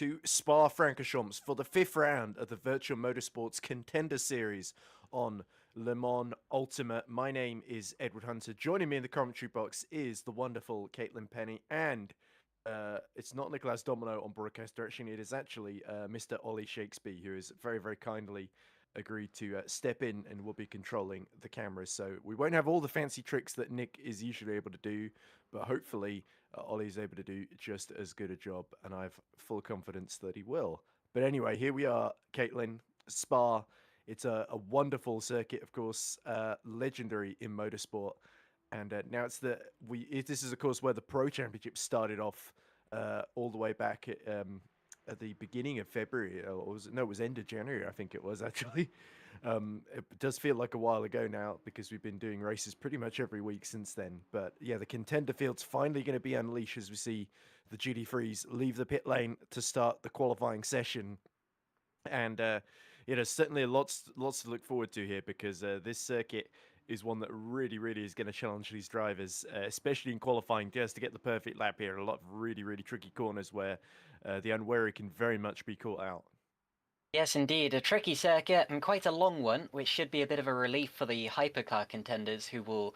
to Spa-Francorchamps for the 5th round of the Virtual Motorsports Contender Series on Le Mans Ultimate. My name is Edward Hunter. Joining me in the commentary box is the wonderful Caitlin Penny, and it's not Nicolas Domino on broadcast direction. It is actually Mr. Ollie Shakespeare, who has very, very kindly agreed to step in and will be controlling the cameras. So we won't have all the fancy tricks that Nick is usually able to do, but hopefully Ollie is able to do just as good a job, and I have full confidence that he will. But anyway, here we are, Caitlin, Spa. It's a wonderful circuit, of course, legendary in motorsport. And now this is, of course, where the Pro Championship started off all the way back at the beginning of February. Or it was end of January, I think it was, actually. It does feel like a while ago now because we've been doing races pretty much every week since then. But yeah, the contender field's finally going to be unleashed as we see the GT3s leave the pit lane to start the qualifying session. And certainly lots to look forward to here because this circuit is one that really, really is going to challenge these drivers, especially in qualifying, just to get the perfect lap here. A lot of really, really tricky corners where the unwary can very much be caught out. Yes, indeed. A tricky circuit and quite a long one, which should be a bit of a relief for the hypercar contenders who will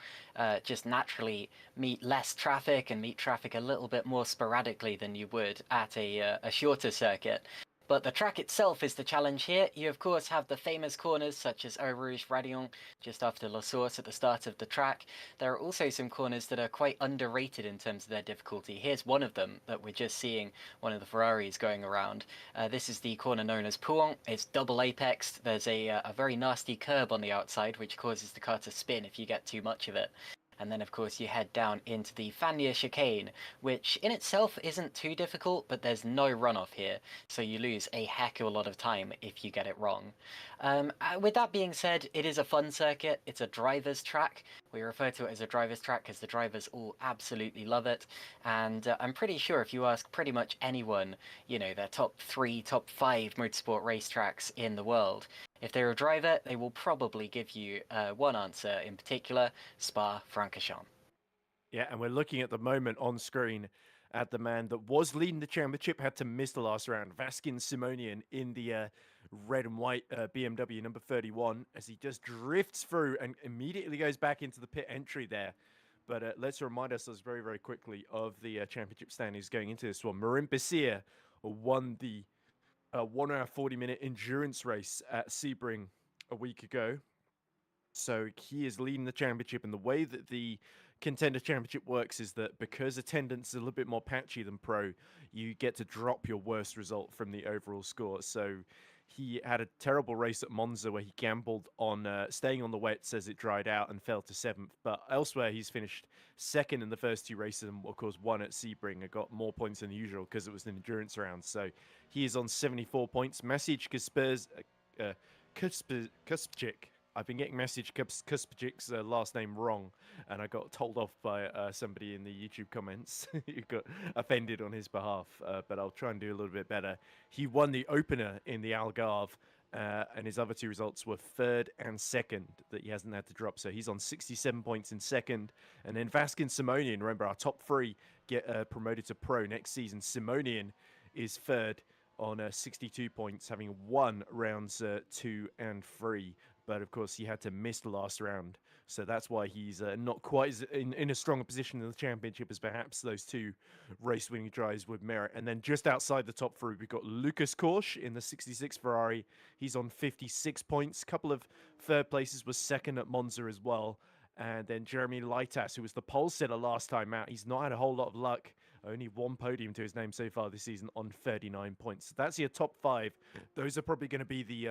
just naturally meet less traffic and meet traffic a little bit more sporadically than you would at a shorter circuit. But the track itself is the challenge here. You, of course, have the famous corners such as Eau Rouge Radion just after La Source at the start of the track. There are also some corners that are quite underrated in terms of their difficulty. Here's one of them that we're just seeing one of the Ferraris going around. This is the corner known as Pouhon. It's double apexed. There's a very nasty curb on the outside, which causes the car to spin if you get too much of it. And then, of course, you head down into the Fania chicane, which in itself isn't too difficult, but there's no runoff here, so you lose a heck of a lot of time if you get it wrong. With that being said, it is a fun circuit. It's a driver's track. We refer to it as a driver's track because the drivers all absolutely love it. And I'm pretty sure if you ask pretty much anyone, their top 3, top 5 motorsport racetracks in the world, if they're a driver, they will probably give you one answer in particular: Spa-Francorchamps. Yeah, and we're looking at the moment on screen at the man that was leading the championship, had to miss the last round, Vaskin Simonian, in the red and white BMW number 31, as he just drifts through and immediately goes back into the pit entry there. But let's remind ourselves very, very quickly of the championship standings going into this one. Marin Bessier won the 1 hour 40-minute endurance race at Sebring a week ago. So he is leading the championship, and the way that the Contender Championship works is that because attendance is a little bit more patchy than Pro, you get to drop your worst result from the overall score. So he had a terrible race at Monza where he gambled on staying on the wets as it dried out and fell to 7th. But elsewhere, he's finished 2nd in the first 2 races and, of course, won at Sebring and got more points than usual because it was an endurance round. So he is on 74 points. Masic Kuspczyk. I've been getting Kuspczyk's last name wrong, and I got told off by somebody in the YouTube comments who got offended on his behalf, but I'll try and do a little bit better. He won the opener in the Algarve, and his other 2 results were 3rd and 2nd that he hasn't had to drop, so he's on 67 points in 2nd. And then Vaskin Simonian, remember our top 3 get promoted to Pro next season. Simonian is 3rd on 62 points, having won rounds 2 and 3. But, of course, he had to miss the last round. So that's why he's not quite as in a stronger position in the championship as perhaps those 2 race-winning drives would merit. And then just outside the top 3, we've got Lucas Korsch in the 66 Ferrari. He's on 56 points. Couple of third places, was 2nd at Monza as well. And then Jeremy Leitas, who was the pole sitter last time out. He's not had a whole lot of luck. Only 1 podium to his name so far this season on 39 points. So that's your top 5. Those are probably going to be the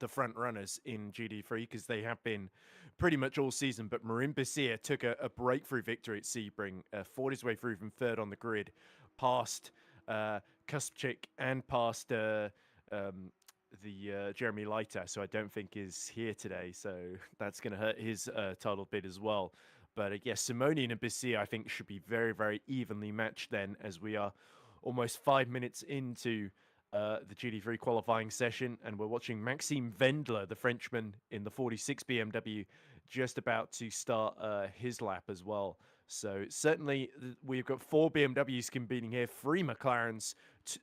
front runners in GT3 because they have been pretty much all season. But Marin Bessier took a breakthrough victory at Sebring, fought his way through from 3rd on the grid, past Kuspczyk and past the Jeremy Leiter, so I don't think is here today. So that's going to hurt his title bid as well. But yes, Simonian and Bessier, I think, should be very, very evenly matched then, as we are almost 5 minutes into the GT3 qualifying session, and we're watching Maxime Wendler, the Frenchman in the 46 BMW, just about to start his lap as well. So certainly we've got 4 BMWs competing here, 3 McLarens,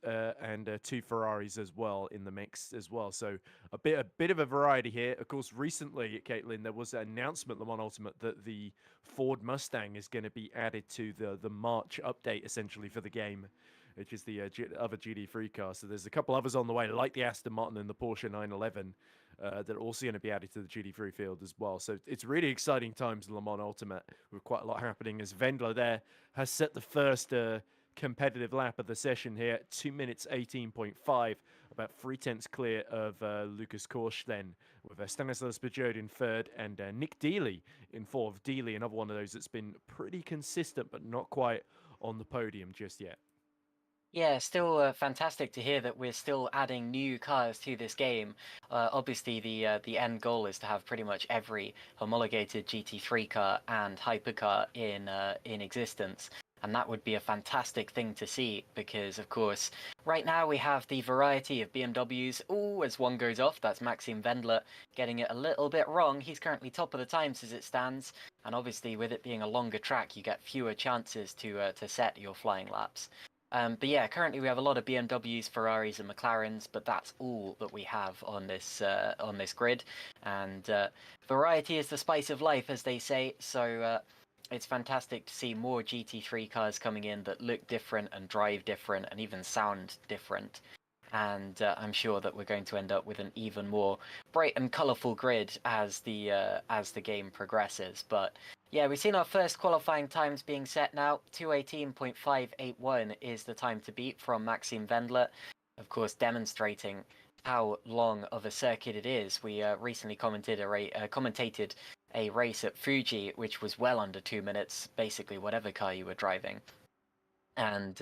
and two Ferraris as well in the mix as well. So a bit of a variety here. Of course, recently, Caitlin, there was an announcement, Le Mans Ultimate, that the Ford Mustang is going to be added to the March update, essentially, for the game, which is the other GT3 car. So there's a couple others on the way, like the Aston Martin and the Porsche 911, that are also going to be added to the GT3 field as well. So it's really exciting times in Le Mans Ultimate, with quite a lot happening, as Wendler there has set the first competitive lap of the session here, 2 minutes 18.5, about 3/10 clear of Lucas Korsch then, with Stanislas Bajod in third and Nick Dealey in fourth. Dealey, another one of those that's been pretty consistent but not quite on the podium just yet. Yeah, still fantastic to hear that we're still adding new cars to this game. Obviously, the end goal is to have pretty much every homologated GT3 car and hypercar in existence, and that would be a fantastic thing to see because, of course, right now we have the variety of BMWs. Oh, as one goes off, that's Maxim Wendler getting it a little bit wrong. He's currently top of the times as it stands, and obviously, with it being a longer track, you get fewer chances to set your flying laps. But yeah, currently we have a lot of BMWs, Ferraris, and McLarens, but that's all that we have on this grid. And variety is the spice of life, as they say. So it's fantastic to see more GT3 cars coming in that look different and drive different and even sound different. And I'm sure that we're going to end up with an even more bright and colourful grid as the game progresses. But yeah, we've seen our first qualifying times being set now. 2:18.581 is the time to beat from Maxim Wendler, of course, demonstrating how long of a circuit it is. We recently commentated a race at Fuji, which was well under 2 minutes, basically whatever car you were driving. And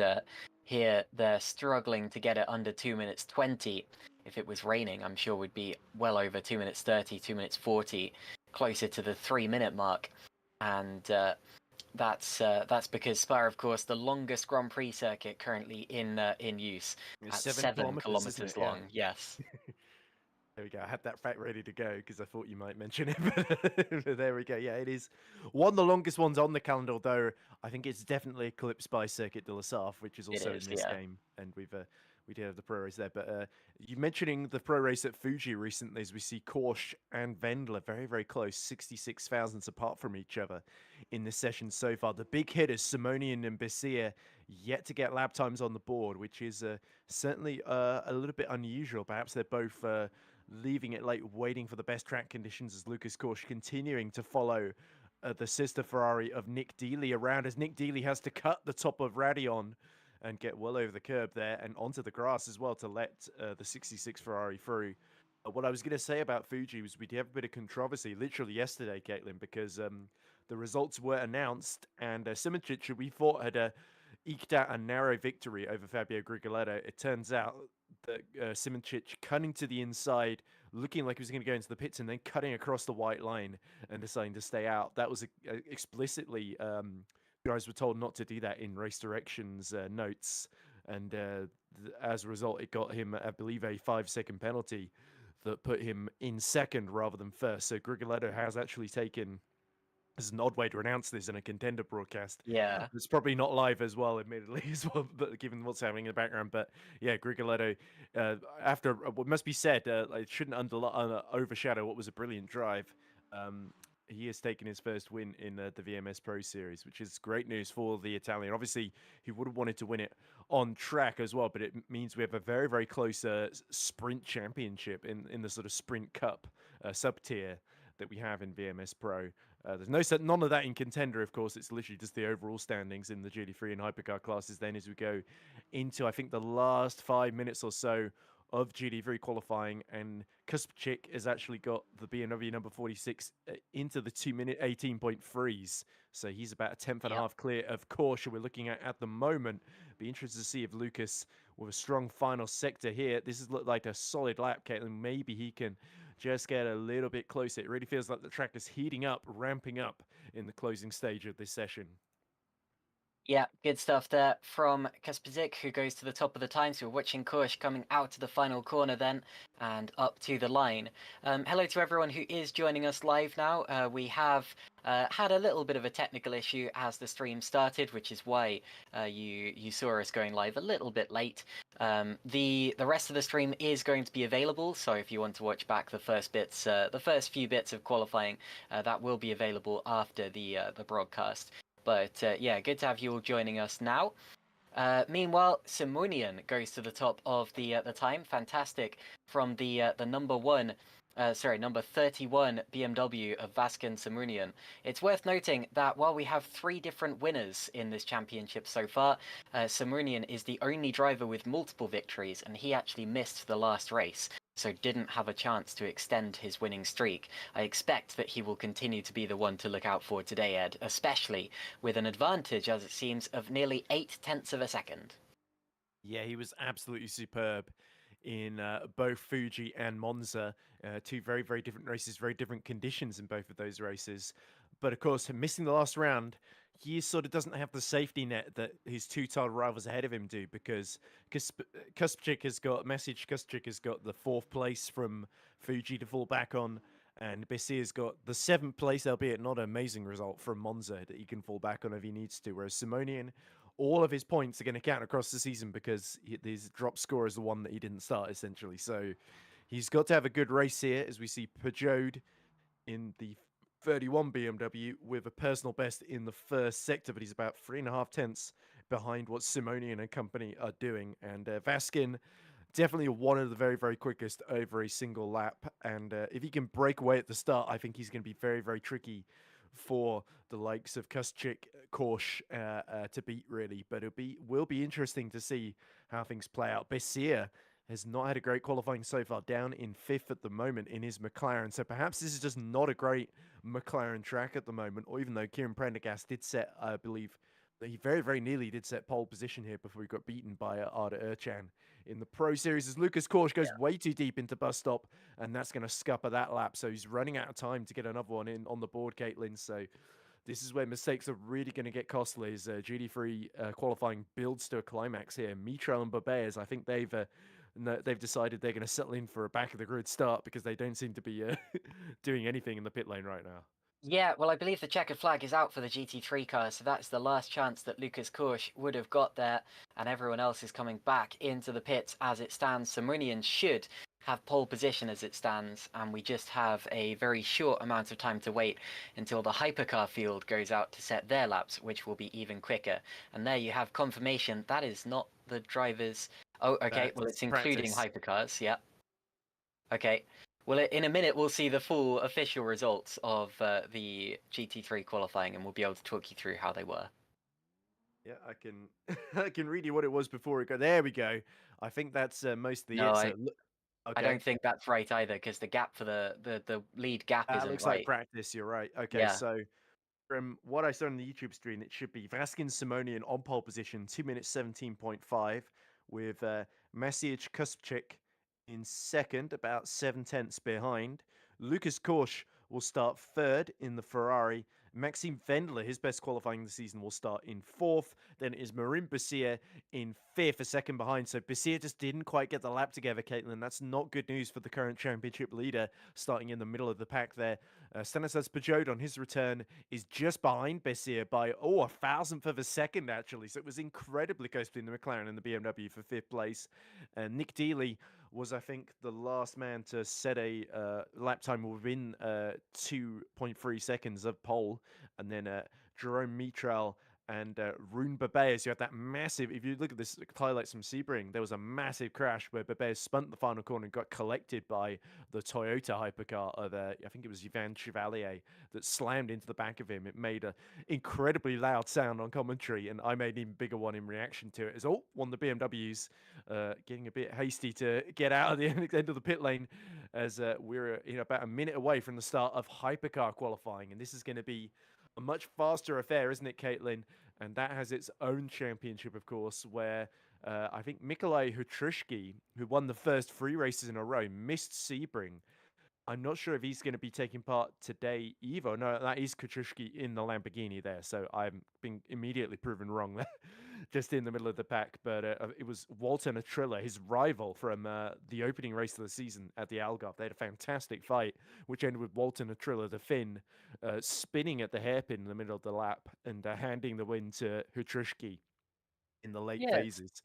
here they're struggling to get it under 2 minutes 20. If it was raining, I'm sure we'd be well over 2 minutes 30, 2 minutes 40, closer to the 3-minute mark. And that's because Spa, of course, the longest Grand Prix circuit currently in use, at 7 kilometers long. Yeah. Yes. There we go. I had that fact ready to go because I thought you might mention it. But there we go. Yeah, it is one of the longest ones on the calendar, although I think it's definitely eclipsed by Circuit de la Sarthe, which is also in this game. And we did have the pro race there. But you mentioning the pro race at Fuji recently, as we see Korsch and Wendler very, very close, 66 thousandths apart from each other in this session so far. The big hitters, Simonian and Bessia, yet to get lap times on the board, which is certainly a little bit unusual. Perhaps they're both leaving it late, waiting for the best track conditions, as Lucas Korsch continuing to follow the sister Ferrari of Nick Dealey around, as Nick Dealey has to cut the top of Radeon and get well over the curb there and onto the grass as well to let the 66 Ferrari through. What I was going to say about Fuji was we did have a bit of controversy literally yesterday, Caitlin, because the results were announced and Simoncic, we thought, had eked out a narrow victory over Fabio Grigoletto. It turns out that Simoncic cutting to the inside, looking like he was going to go into the pits, and then cutting across the white line and deciding to stay out. That was explicitly, guys were told not to do that in race directions notes. And as a result, it got him, I believe, a 5-second penalty that put him in second rather than first. So Grigoletto has actually taken... This is an odd way to announce this in a Contender broadcast. Yeah. It's probably not live as well, admittedly, as well, but given what's happening in the background. But yeah, Grigoletto, after what must be said, it shouldn't overshadow what was a brilliant drive. He has taken his first win in the VMS Pro Series, which is great news for the Italian. Obviously, he would have wanted to win it on track as well, but it means we have a very, very close sprint championship in the sort of sprint cup sub-tier that we have in VMS Pro. There's none of that in Contender, of course. It's literally just the overall standings in the GT3 and Hypercar classes. Then as we go into, I think, the last 5 minutes or so of GT3 qualifying, and Kuspchik has actually got the BMW number 46 into the 2-minute 18.3s. So he's about a tenth and a half clear of Korsch, we're looking at the moment. Be interested to see if Lucas, with a strong final sector here, this has looked like a solid lap, Caitlin. Maybe he can just get a little bit closer. It really feels like the track is heating up, ramping up in the closing stage of this session. Yeah, good stuff there from Kasperzik, who goes to the top of the time. So we're watching Kush coming out to the final corner then and up to the line. Hello to everyone who is joining us live now. We have had a little bit of a technical issue as the stream started, which is why you saw us going live a little bit late. The rest of the stream is going to be available, so if you want to watch back the first few bits of qualifying, that will be available after the broadcast. But yeah, good to have you all joining us now. Meanwhile, Simonian goes to the top of the time. Fantastic from the number 31 BMW of Vaskin Simonian. It's worth noting that while we have 3 different winners in this championship so far, Simonian is the only driver with multiple victories, and he actually missed the last race, so didn't have a chance to extend his winning streak. I expect that he will continue to be the one to look out for today, Ed, especially with an advantage, as it seems, of nearly 0.8 of a second. Yeah, he was absolutely superb in both Fuji and Monza. 2 very, very different races, very different conditions in both of those races. But of course, missing the last round, he sort of doesn't have the safety net that his 2 title rivals ahead of him do, because Kuspchik has got the 4th place from Fuji to fall back on, and Bessi has got the 7th place, albeit not an amazing result, from Monza that he can fall back on if he needs to. Whereas Simonian, all of his points are going to count across the season because his drop score is the one that he didn't start, essentially. So he's got to have a good race here, as we see Peugeot in the 31 BMW with a personal best in the first sector, but he's about 3.5 tenths behind what Simonian and company are doing. And Vaskin, definitely one of the very, very quickest over a single lap. And if he can break away at the start, I think he's going to be very, very tricky for the likes of Kuschik, Korsch to beat, really. But will be interesting to see how things play out. Bessier has not had a great qualifying so far, down in 5th at the moment in his McLaren. So perhaps this is just not a great McLaren track at the moment, or even though Kieran Prendergast did set, I believe, he very, very nearly did set pole position here before he got beaten by Arda Erchan in the Pro Series, as Lucas Korsch goes way too deep into bus stop, and that's going to scupper that lap. So he's running out of time to get another one in on the board, Caitlin. So this is where mistakes are really going to get costly, as GT3 qualifying builds to a climax here. Mitral and Babez, I think they've decided they're going to settle in for a back of the grid start because they don't seem to be doing anything in the pit lane right now. Yeah, well, I believe the checkered flag is out for the GT3 car, so that's the last chance that Lucas Korsch would have got there, and everyone else is coming back into the pits as it stands. Simonian should have pole position as it stands, and we just have a very short amount of time to wait until the Hypercar field goes out to set their laps, which will be even quicker. And there you have confirmation that is not the drivers. Oh, okay, well, it's including Hypercars, yeah. Okay. Well, in a minute, we'll see the full official results of the GT3 qualifying, and we'll be able to talk you through how they were. Yeah, I can I can read you what it was before it go. There we go. I think that's mostly No, it. So, I don't think that's right either, because the gap for the lead gap isn't looks right. like practice. You're right. Okay, Yeah. so from what I saw on the YouTube stream, it should be Vaskin Simonian on pole position, 2 minutes 17.5, with Masic Kuspchik in second, about 7 tenths behind. Lucas Korsch will start third in the Ferrari. Maxime Wendler, his best qualifying this season, will start in fourth. Then it is Marin Bessier in fifth, a second behind. So Bessier just didn't quite get the lap together, Caitlin. That's not good news for the current championship leader, starting in the middle of the pack there. Stanislas Peugeot on his return is just behind Bessier by, a thousandth of a second, actually. So it was incredibly close between the McLaren and the BMW for 5th place. Nick Dealey was, I think, the last man to set a lap time within 2.3 seconds of pole. And then Jerome Mitral and Rune Babez, you had that massive, if you look at this highlights from Sebring, there was a massive crash where Babez spun the final corner and got collected by the Toyota hypercar of, I think it was Yvan Chevalier, that slammed into the back of him. It made an incredibly loud sound on commentary, and I made an even bigger one in reaction to it. As one of the BMWs getting a bit hasty to get out of the end of the pit lane, as we're about a minute away from the start of hypercar qualifying, and this is going to be a much faster affair, isn't it, Caitlin? And that has its own championship, of course, where I think Mikolai Hutrishki, who won the first 3 races in a row, missed Sebring I'm not sure if he's going to be taking part today either. No, that is Kuchushki in the Lamborghini there. So I'm being immediately proven wrong there, just in the middle of the pack. But it was Walter Natrilla, his rival from the opening race of the season at the Algarve. They had a fantastic fight, which ended with Walter Natrilla, the Finn, spinning at the hairpin in the middle of the lap and handing the win to Hutrushki in the late Yeah, phases.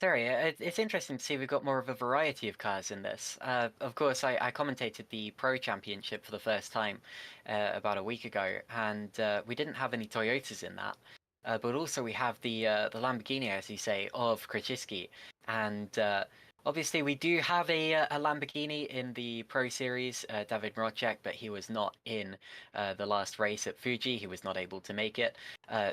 Sorry, it's interesting to see we've got more of a variety of cars in this. Of course, I commentated the Pro Championship for the first time about a week ago, and we didn't have any Toyotas in that. But also we have the Lamborghini, as you say, of Krasinski, and obviously we do have a Lamborghini in the Pro Series, David Mrocek, but he was not in the last race at Fuji. He was not able to make it.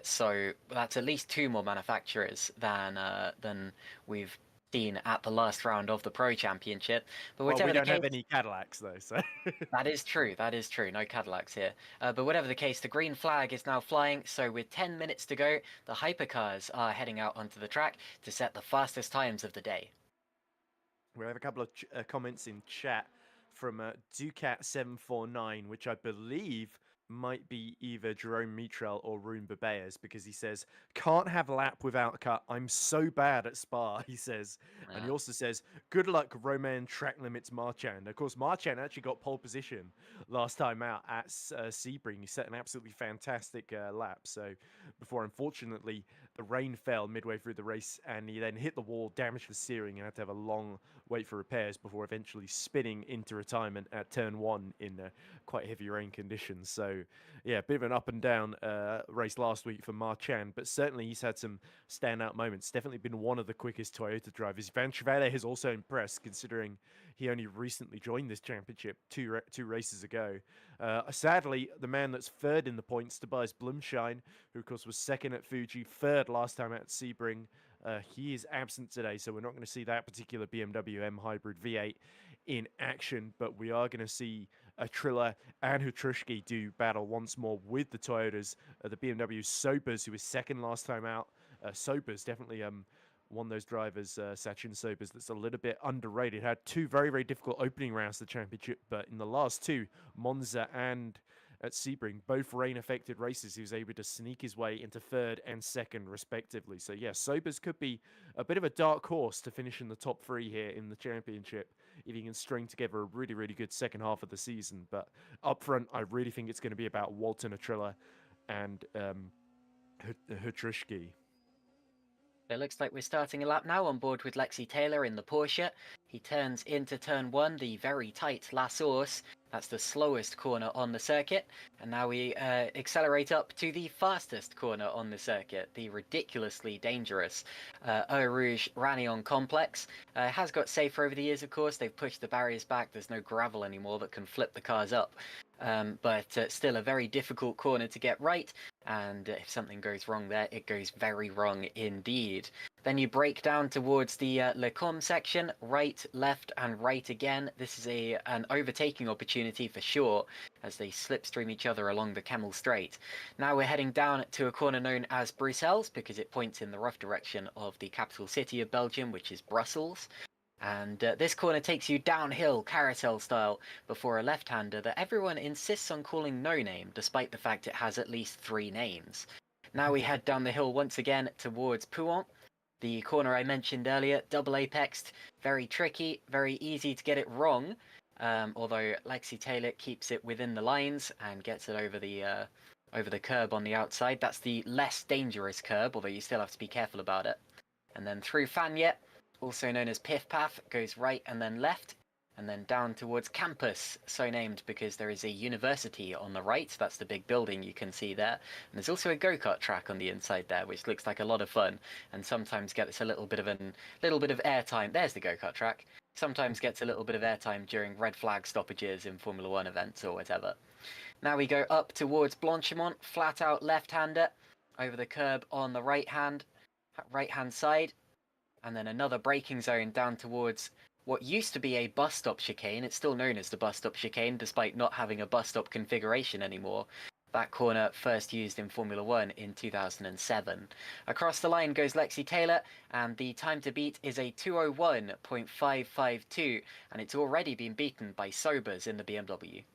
So that's at least two more manufacturers than we've seen at the last round of the Pro Championship. But Well, whatever we the don't have case, any Cadillacs though, so that is true. That is true. No Cadillacs here. But whatever the case, the green flag is now flying. So with 10 minutes to go, the Hypercars are heading out onto the track to set the fastest times of the day. we have a couple of comments in chat from Ducat749, which I believe might be either Jerome Mitrel or Rune Babeas, because he says, can't have a lap without cut. I'm so bad at Spa, he says. And he also says, good luck, Romain Track Limits Marchand. Of course, Marchand actually got pole position last time out at Sebring. He set an absolutely fantastic lap. So before, unfortunately, the rain fell midway through the race and he then hit the wall, damaged the steering, and had to have a long wait for repairs before eventually spinning into retirement at turn one in quite heavy rain conditions. So, yeah, a bit of an up and down race last week for Marchand, but certainly he's had some standout moments. Definitely been one of the quickest Toyota drivers. Van Trevede has also impressed, considering he only recently joined this championship two races ago. Sadly, the man that's third in the points, Tobias Blumschein, who of course was second at Fuji, third last time at Sebring, he is absent today, so we're not going to see that particular BMW M Hybrid V8 in action, but we are going to see Triller and Hutrushki do battle once more with the Toyotas. The BMW Sobers, who was second last time out. Sobers definitely one of those drivers, Sachin Sobers, that's a little bit underrated. Had two very, very difficult opening rounds of the championship, but in the last two, Monza and at Sebring, both rain-affected races, he was able to sneak his way into third and second, respectively. So, yeah, Sobers could be a bit of a dark horse to finish in the top three here in the championship if he can string together a really, really good second half of the season. But up front, I really think it's going to be about Walter Natrilla and Hutrushki. It looks like we're starting a lap now on board with Lexi Taylor in the Porsche. He turns into turn one, the very tight La Source. That's the slowest corner on the circuit. And now we accelerate up to the fastest corner on the circuit, the ridiculously dangerous Eau Rouge Ranion Complex. Has got safer over the years, of course. They've pushed the barriers back. There's no gravel anymore that can flip the cars up. But still a very difficult corner to get right. And if something goes wrong there, it goes very wrong indeed. Then you break down towards the Le Com section, right, left, and right again. This is an overtaking opportunity for sure, as they slipstream each other along the Camel Straight. Now we're heading down to a corner known as Bruxelles, because it points in the rough direction of the capital city of Belgium, which is Brussels. And this corner takes you downhill, carousel style, before a left-hander that everyone insists on calling No Name, despite the fact it has at least 3 names. Now we head down the hill once again towards Pouant. The corner I mentioned earlier, double apexed, very tricky, very easy to get it wrong, although Lexi Taylor keeps it within the lines and gets it over the curb on the outside. That's the less dangerous curb, although you still have to be careful about it. And then through Fanyet, also known as Piff Path, goes right and then left, and then down towards Campus, so named because there is a university on the right. That's the big building you can see there. And there's also a go-kart track on the inside there, which looks like a lot of fun, and sometimes gets a little bit of airtime. There's the go-kart track. Sometimes gets a little bit of airtime during red flag stoppages in Formula One events or whatever. Now we go up towards Blanchimont, flat out left-hander, over the curb on the right-hand side. And then another braking zone down towards what used to be a bus stop chicane. It's still known as the bus stop chicane, despite not having a bus stop configuration anymore. That corner first used in Formula 1 in 2007. Across the line goes Lexi Taylor, and the time to beat is a 2:01.552, and it's already been beaten by Sobers in the BMW.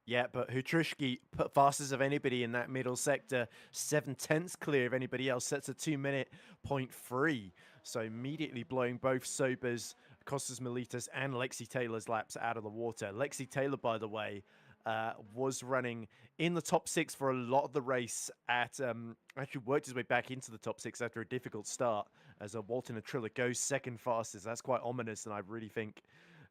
Yeah, but Hutrushki put fastest of anybody in that middle sector, 7/10 clear of anybody else, sets a 2-minute .3. So immediately blowing both Sobers, Costas Militas, and Lexi Taylor's laps out of the water. Lexi Taylor, by the way, was running in the top 6 for a lot of the race at actually worked his way back into the top 6 after a difficult start as Walter Natrilla goes second fastest. That's quite ominous, and I really think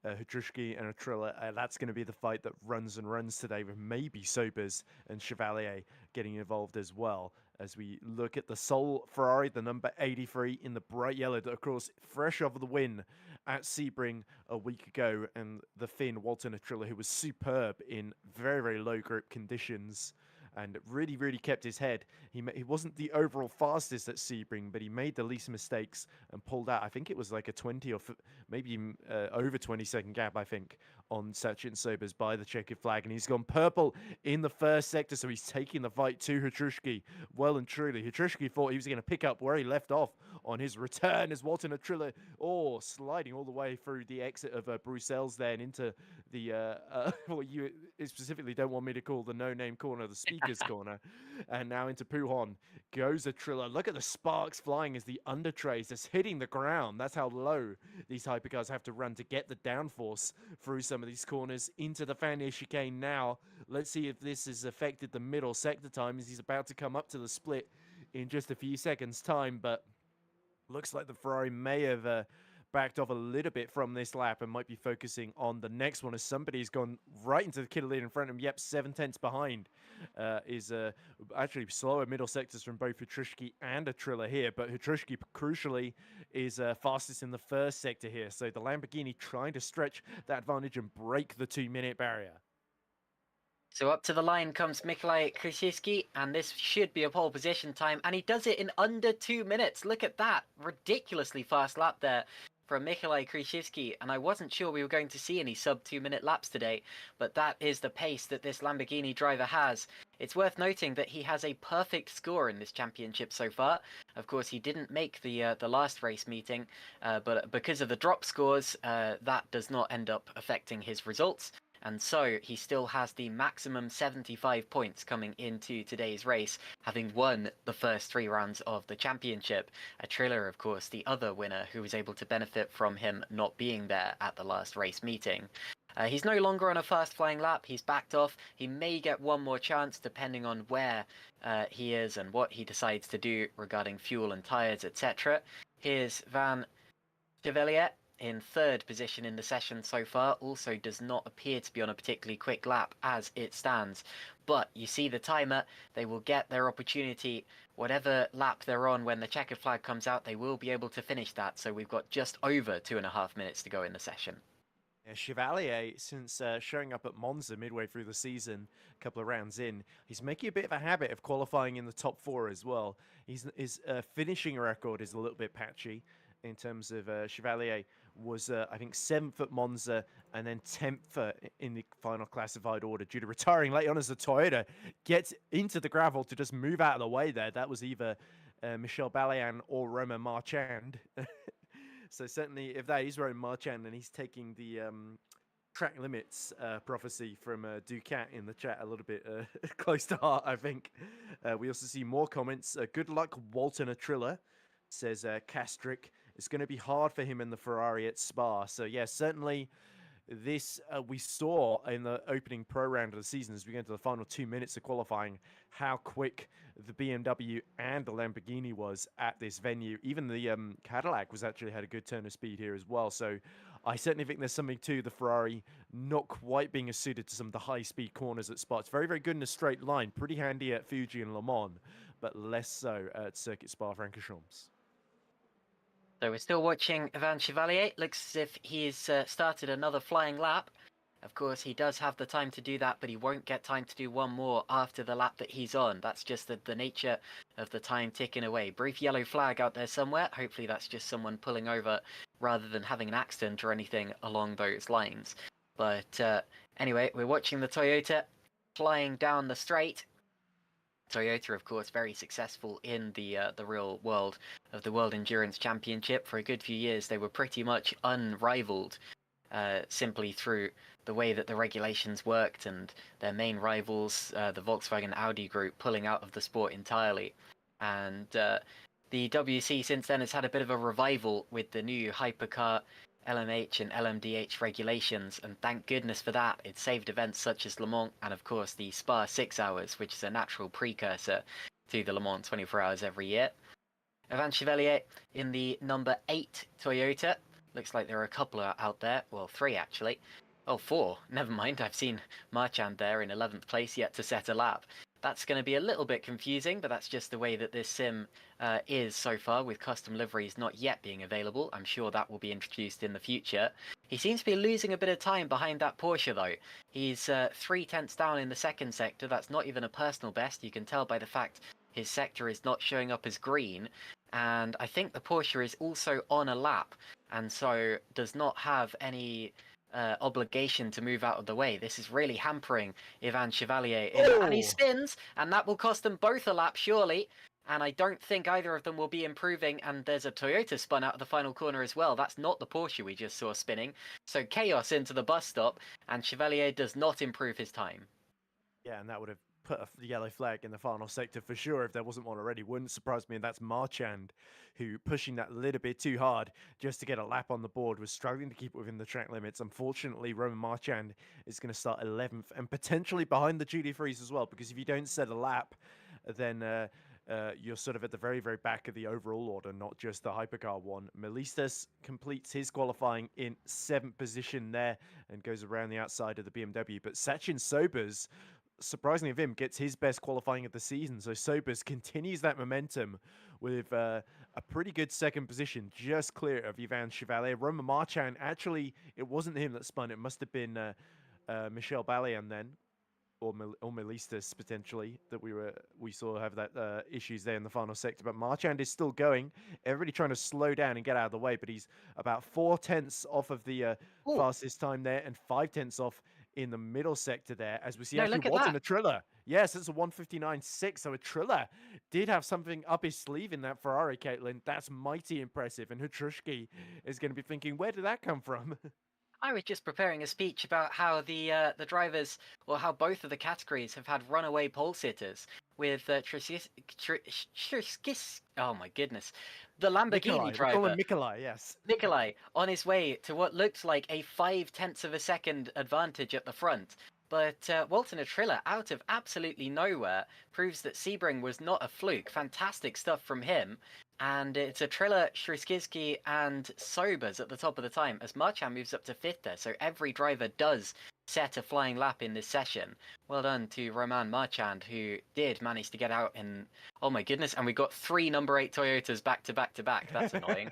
Hutrushki and Atrilla, that's going to be the fight that runs and runs today, with maybe Sobers and Chevalier getting involved as well. As we look at the sole Ferrari, the number 83 in the bright yellow, that of course fresh off of the win at Sebring a week ago, and the Finn Walter Natrilla, who was superb in very, very low grip conditions and really, really kept his head. He wasn't the overall fastest at Sebring, but he made the least mistakes and pulled out. I think it was like a 20 or maybe over 20-second gap, I think, on Sachin Sobers by the checkered flag. And he's gone purple in the first sector, so he's taking the fight to Hutrushki well and truly. Hutrushki thought he was going to pick up where he left off on his return as Walter Natrilla, sliding all the way through the exit of Bruxelles there and into the, well, you specifically don't want me to call the no-name corner the speaker's corner. And now into Pujon goes Atrilla. Look at the sparks flying as the undertrays just hitting the ground. That's how low these hypercars have to run to get the downforce through some of these corners into the Fanier chicane now. Let's see if this has affected the middle sector time, as he's about to come up to the split in just a few seconds time, but looks like the Ferrari may have backed off a little bit from this lap and might be focusing on the next one, as somebody's gone right into the killer lead in front of him. Yep, 7/10 behind is actually slower middle sectors from both Hutrushki and Atrilla here, but Hutrushki crucially is fastest in the first sector here, so the Lamborghini trying to stretch that advantage and break the 2-minute barrier. So up to the line comes Mikolaj Krzyzewski, and this should be a pole position time, and he does it in under 2 minutes. Look at that. Ridiculously fast lap there from Mikolaj Krzyzewski, and I wasn't sure we were going to see any sub 2-minute laps today, but that is the pace that this Lamborghini driver has. It's worth noting that he has a perfect score in this championship so far. Of course, he didn't make the last race meeting, but because of the drop scores, that does not end up affecting his results. And so he still has the maximum 75 points coming into today's race, having won the first 3 rounds of the championship. Atrilla, of course, the other winner, who was able to benefit from him not being there at the last race meeting. He's no longer on a fast flying lap. He's backed off. He may get one more chance depending on where he is and what he decides to do regarding fuel and tyres, etc. Here's Van Chevalier in 3rd position in the session so far. Also does not appear to be on a particularly quick lap as it stands, but you see the timer. They will get their opportunity. Whatever lap they're on when the checkered flag comes out, they will be able to finish that. So we've got just over 2.5 minutes to go in the session. Yeah, Chevalier, since showing up at Monza midway through the season, a couple of rounds in, he's making a bit of a habit of qualifying in the top 4 as well. His finishing record is a little bit patchy in terms of Chevalier was, I think, 7th at Monza and then 10th in the final classified order due to retiring late on as the Toyota gets into the gravel to just move out of the way there. That was either Michel Balayan or Romain Marchand. So certainly if that is Romain Marchand, and he's taking the track limits prophecy from Ducat in the chat a little bit close to heart, I think. We also see more comments. Good luck, Walter Natrilla, says Castric. It's going to be hard for him in the Ferrari at Spa. So, yeah, certainly this we saw in the opening pro round of the season as we get into the final 2 minutes of qualifying how quick the BMW and the Lamborghini was at this venue. Even the Cadillac was actually had a good turn of speed here as well. So I certainly think there's something to the Ferrari not quite being as suited to some of the high-speed corners at Spa. It's very, very good in a straight line. Pretty handy at Fuji and Le Mans, but less so at Circuit Spa-Francorchamps. So we're still watching Van Chevalier. Looks as if he's started another flying lap. Of course, he does have the time to do that, but he won't get time to do one more after the lap that he's on. That's just the nature of the time ticking away. Brief yellow flag out there somewhere. Hopefully that's just someone pulling over rather than having an accident or anything along those lines. But anyway, we're watching the Toyota flying down the straight. Toyota, of course, very successful in the real world of the World Endurance Championship. For a good few years, they were pretty much unrivaled, simply through the way that the regulations worked and their main rivals, the Volkswagen Audi group, pulling out of the sport entirely. And the WC since then has had a bit of a revival with the new Hypercar LMH and LMDH regulations, and thank goodness for that. It saved events such as Le Mans and, of course, the Spa 6 Hours, which is a natural precursor to the Le Mans 24 Hours every year. Evan Chevalier in the number 8 Toyota. Looks like there are a couple out there. Well, 3 actually. Oh, 4. Never mind. I've seen Marchand there in 11th place, yet to set a lap. That's going to be a little bit confusing, but that's just the way that this sim is so far, with custom liveries not yet being available. I'm sure that will be introduced in the future. He seems to be losing a bit of time behind that Porsche, though. He's 3/10 down in the second sector. That's not even a personal best. You can tell by the fact his sector is not showing up as green. And I think the Porsche is also on a lap, and so does not have any obligation to move out of the way. This is really hampering Ivan Chevalier, and he spins, and that will cost them both a lap, surely. And I don't think either of them will be improving, and there's a Toyota spun out of the final corner as well. That's not the Porsche we just saw spinning. So chaos into the bus stop, and Chevalier does not improve his time. Yeah, and that would have put a yellow flag in the final sector for sure if there wasn't one already. Wouldn't surprise me. And that's Marchand, who, pushing that little bit too hard just to get a lap on the board, was struggling to keep it within the track limits. Unfortunately, Roman Marchand is going to start 11th and potentially behind the duty frees as well, because if you don't set a lap, then you're sort of at the very, very back of the overall order, not just the Hypercar one. Melistas completes his qualifying in 7th position there and goes around the outside of the BMW. But Sachin Sobers, surprisingly of him, gets his best qualifying of the season. So Sobers continues that momentum with a pretty good second position, just clear of Ivan Chevalier. Roman Marchand, actually, it wasn't him that spun. It must have been Michel Balian then, or Melistas potentially, that we saw have that issues there in the final sector. But Marchand is still going. Everybody trying to slow down and get out of the way, but he's about 4/10 off of the fastest time there, and 5/10 off in the middle sector there, as we see No, actually look at Walton that. Triller. Yes, it's a 1:59.6. So a Triller did have something up his sleeve in that Ferrari, Caitlin. That's mighty impressive. And Hutrushki is going to be thinking, where did that come from? I was just preparing a speech about how the drivers, or how both of the categories have had runaway pole sitters, with oh my goodness, the Lamborghini Nikolai. We call driver him Nikolai, yes. Nikolai on his way to what looked like a 5/10 of a second advantage at the front. But Walton Triller, out of absolutely nowhere, proves that Sebring was not a fluke. Fantastic stuff from him. And it's a Triller, Shriskiski, and Sobers at the top of the time, as Marchand moves up to 5th there. So every driver does set a flying lap in this session. Well done to Roman Marchand, who did manage to get out in... Oh my goodness, and we got 3 number 8 Toyotas back to back to back. That's annoying.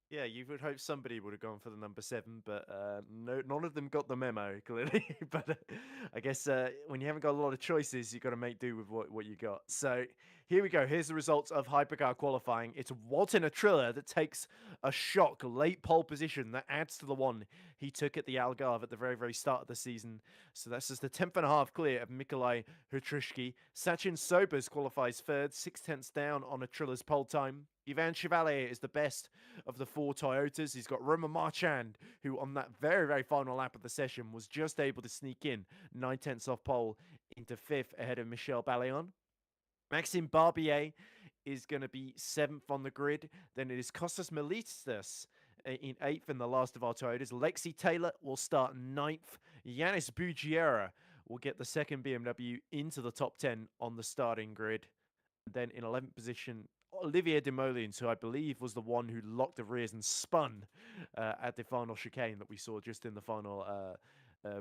Yeah, you would hope somebody would have gone for the number 7, but no, none of them got the memo, clearly. But I guess when you haven't got a lot of choices, you've got to make do with what you got. So here we go. Here's the results of Hypercar qualifying. It's Walton Triller that takes a shock late pole position that adds to the one he took at the Algarve at the very, very start of the season. So that's just a 10th and a half clear of Mikolai Hutrushki. Sachin Sobers qualifies 3rd, 6/10 down on a Triller's pole time. Ivan Chevalier is the best of the 4 Toyotas. He's got Roman Marchand, who on that very, very final lap of the session was just able to sneak in 9/10 off pole into 5th ahead of Michel Balion. Maxime Barbier is going to be 7th on the grid. Then it is Kostas Melistas in 8th in the last of our Toyotas. Lexi Taylor will start 9th. Yanis Bugiera will get the second BMW into the top 10 on the starting grid. Then in 11th position, Olivier Demoliens, who I believe was the one who locked the rears and spun at the final chicane that we saw just in the final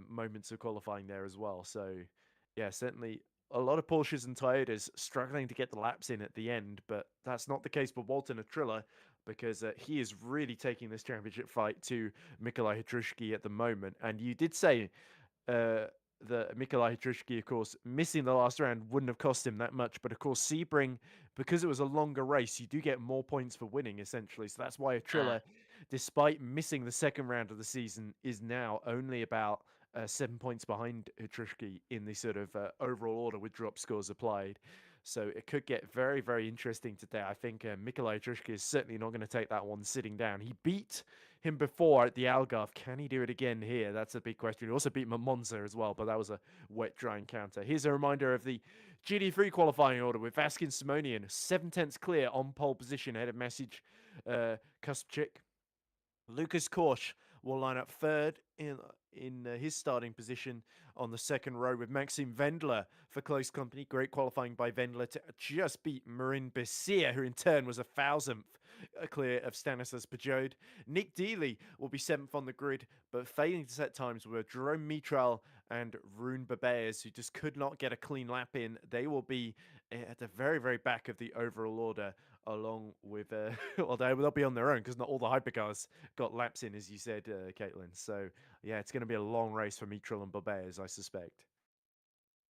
moments of qualifying there as well. So, yeah, certainly a lot of Porsches and Toyotas struggling to get the laps in at the end, but that's not the case for Walton Triller, because he is really taking this championship fight to Mikolai Hutrushki at the moment. And you did say the Mikolai Hutrushki, of course, missing the last round wouldn't have cost him that much. But of course, Sebring, because it was a longer race, you do get more points for winning, essentially. So that's why Triller, despite missing the second round of the season, is now only about 7 points behind Hutrushki in the sort of overall order with drop scores applied. So it could get very, very interesting today. I think Mikolaj Drushka is certainly not going to take that one sitting down. He beat him before at the Algarve. Can he do it again here? That's a big question. He also beat Monza as well, but that was a wet, dry encounter. Here's a reminder of the GT3 qualifying order with Vaskin Simonian 7/10 clear on pole position ahead of Message Kuspchik. Lucas Korsch will line up third in his starting position on the second row with Maxime Wendler for close company. Great qualifying by Wendler to just beat Marin Bessier, who in turn was 1,000th clear of Stanislas Pajod. Nick Dealey will be 7th on the grid, but failing to set times were Jerome Mitral and Rune Babez, who just could not get a clean lap in. They will be at the very, very back of the overall order, along with, well, they'll be on their own because not all the hypercars got laps in, as you said, Caitlin. So, yeah, it's going to be a long race for Mitral and Babez, I suspect.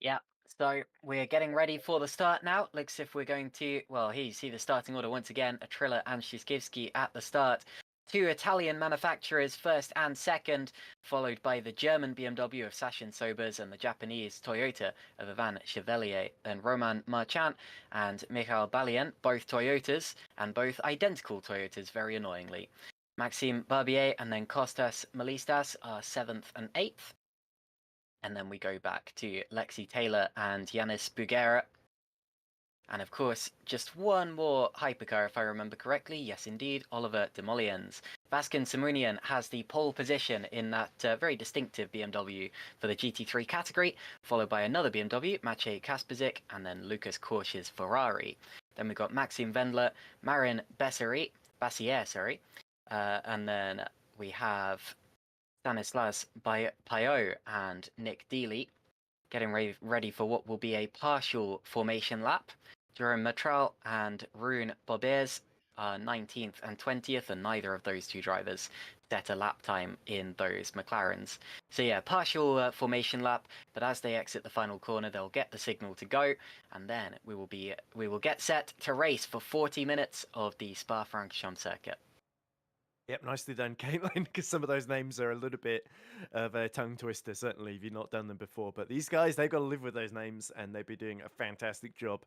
Yeah, so we're getting ready for the start now. Looks if we're going to, well, here you see the starting order once again. Atrilla and Szyszkiewski at the start. Two Italian manufacturers, first and second, followed by the German BMW of Sachin Sobers and the Japanese Toyota of Ivan Chevalier. Then Roman Marchand and Michael Balian, both Toyotas, and both identical Toyotas, very annoyingly. Maxime Barbier and then Kostas Melistas are 7th and 8th. And then we go back to Lexi Taylor and Yanis Bugera. And of course, just one more hypercar, if I remember correctly. Yes, indeed, Oliver Demoliens. Vaskin Simonian has the pole position in that very distinctive BMW for the GT3 category, followed by another BMW, Maciej Kasperzik, and then Lucas Korsch's Ferrari. Then we've got Maxime Wendler, Marin Bessier, and then we have Stanislas Pajot and Nick Dealey getting ready for what will be a partial formation lap. Jerome Mitral and Rune Babez are 19th and 20th, and neither of those two drivers set a lap time in those McLarens. So yeah, partial formation lap, but as they exit the final corner, they'll get the signal to go, and then we will get set to race for 40 minutes of the Spa-Francorchamps circuit. Yep, nicely done, Caitlin, because some of those names are a little bit of a tongue twister, certainly, if you've not done them before. But these guys, they've got to live with those names, and they've been doing a fantastic job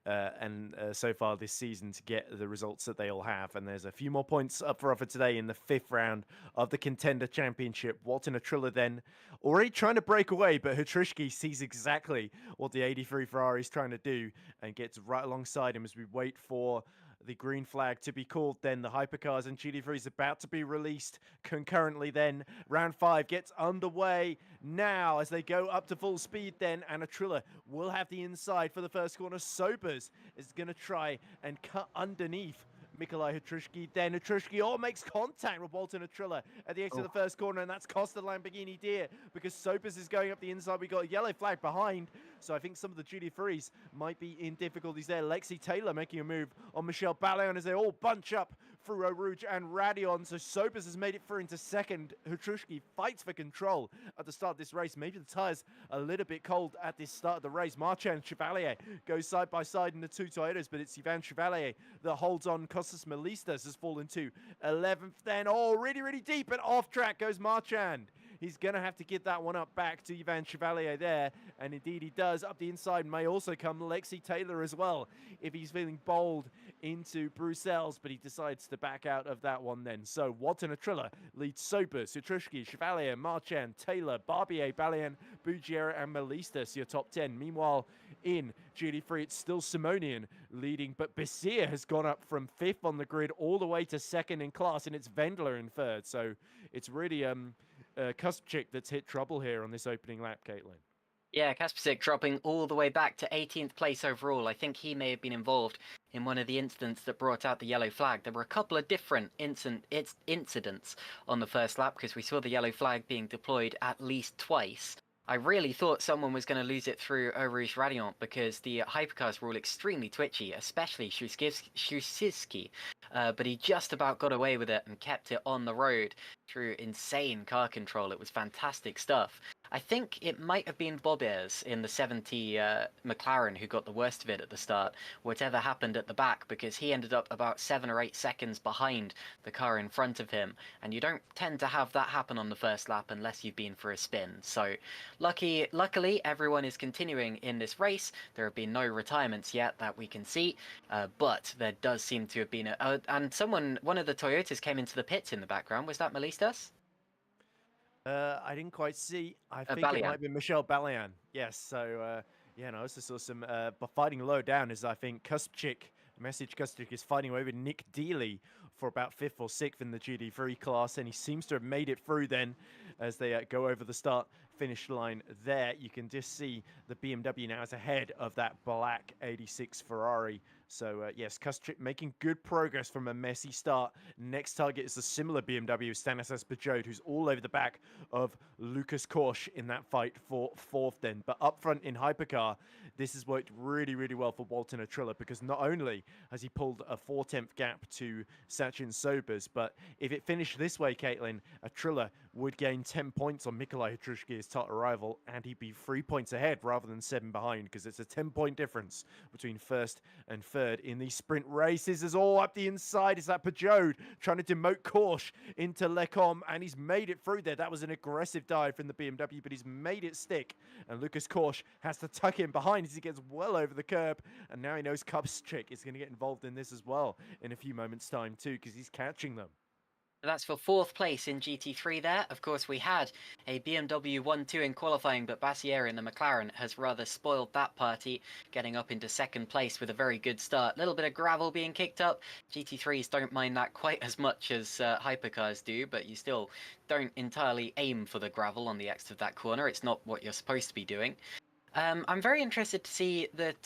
so far this season to get the results that they all have. And there's a few more points up for offer today in the 5th round of the Contender Championship. Walton Atrilla then already trying to break away, but Hutrushki sees exactly what the 83 Ferrari is trying to do and gets right alongside him as we wait for the green flag to be called. Then the Hypercars and GT3 is about to be released concurrently. Then round 5 gets underway now as they go up to full speed then, and Atrilla will have the inside for the first corner. Sobers is going to try and cut underneath Mikolaj Hutrushki. Then Hutrushki makes contact with Walton Atrilla at the exit of the first corner, and that's cost the Lamborghini Deer because Sobers is going up the inside. We got a yellow flag behind, so I think some of the GT3s might be in difficulties there. Lexi Taylor making a move on Michel Balayon as they all bunch up through Eau Rouge and Radion. So Sobers has made it through into second. Hutrushki fights for control at the start of this race. Maybe the tyres a little bit cold at this start of the race. Marchand and Chevalier go side by side in the two Toyotas, but it's Ivan Chevalier that holds on. Kostas Melistas has fallen to 11th then. Really, really deep and off track goes Marchand. He's going to have to get that one up back to Ivan Chevalier there, and indeed he does. Up the inside may also come Lexi Taylor as well, if he's feeling bold into Bruxelles, but he decides to back out of that one then. So Walton Atrilla leads Sobers, Hutrushki, Chevalier, Marchand, Taylor, Barbier, Balayan, Bugera, and Melistas, your top 10. Meanwhile, in GT3, it's still Simonian leading, but Bessier has gone up from 5th on the grid all the way to 2nd in class, and it's Wendler in 3rd. So it's really Kuspchik that's hit trouble here on this opening lap, Caitlin. Yeah, Kasperzik dropping all the way back to 18th place overall. I think he may have been involved in one of the incidents that brought out the yellow flag. There were a couple of different incidents on the first lap because we saw the yellow flag being deployed at least twice. I really thought someone was going to lose it through Eau Rouge Radiant because the Hypercars were all extremely twitchy, especially Szyszkiewski. But he just about got away with it and kept it on the road through insane car control. It was fantastic stuff. I think it might have been Bob Ayres in the 70 McLaren who got the worst of it at the start, whatever happened at the back, because he ended up about 7 or 8 seconds behind the car in front of him, and you don't tend to have that happen on the first lap unless you've been for a spin. So luckily everyone is continuing in this race. There have been no retirements yet that we can see, but there does seem to have been and one of the Toyotas came into the pits in the background. Was that Melistas? I didn't quite see. I think it Balian. might be Michel Balian. Yes. So yeah, and I also saw some fighting low down as I think Message Kuspchik is fighting over Nick Dealey for about 5th or 6th in the GD3 class, and he seems to have made it through then as they go over the start finish line there. You can just see the BMW now is ahead of that black 86 Ferrari. So yes, Kuspchik making good progress from a messy start. Next target is a similar BMW, Stanislas Peugeot, who's all over the back of Lucas Korsch in that fight for 4th then. But up front in Hypercar, this has worked really, really well for Walter Trilla, because not only has he pulled a 4/10 gap to Sachin Sobers, but if it finished this way, Caitlin, Trilla would gain 10 points on Mikolaj Hrushky, his top rival, and he'd be 3 points ahead rather than 7 behind, because it's a 10-point difference between 1st and 3rd in these sprint races. Is all up the inside. Is that Peugeot trying to demote Korsch into Lecom, and he's made it through there. That was an aggressive dive from the BMW, but he's made it stick, and Lucas Korsch has to tuck in behind as he gets well over the curb, and now he knows Kuspchik is going to get involved in this as well in a few moments' time too, because he's catching them. That's for 4th place in GT3 there. Of course, we had a BMW 1-2 in qualifying, but Bassier in the McLaren has rather spoiled that party, getting up into 2nd place with a very good start. A little bit of gravel being kicked up. GT3s don't mind that quite as much as Hypercars do, but you still don't entirely aim for the gravel on the exit of that corner. It's not what you're supposed to be doing. I'm very interested to see that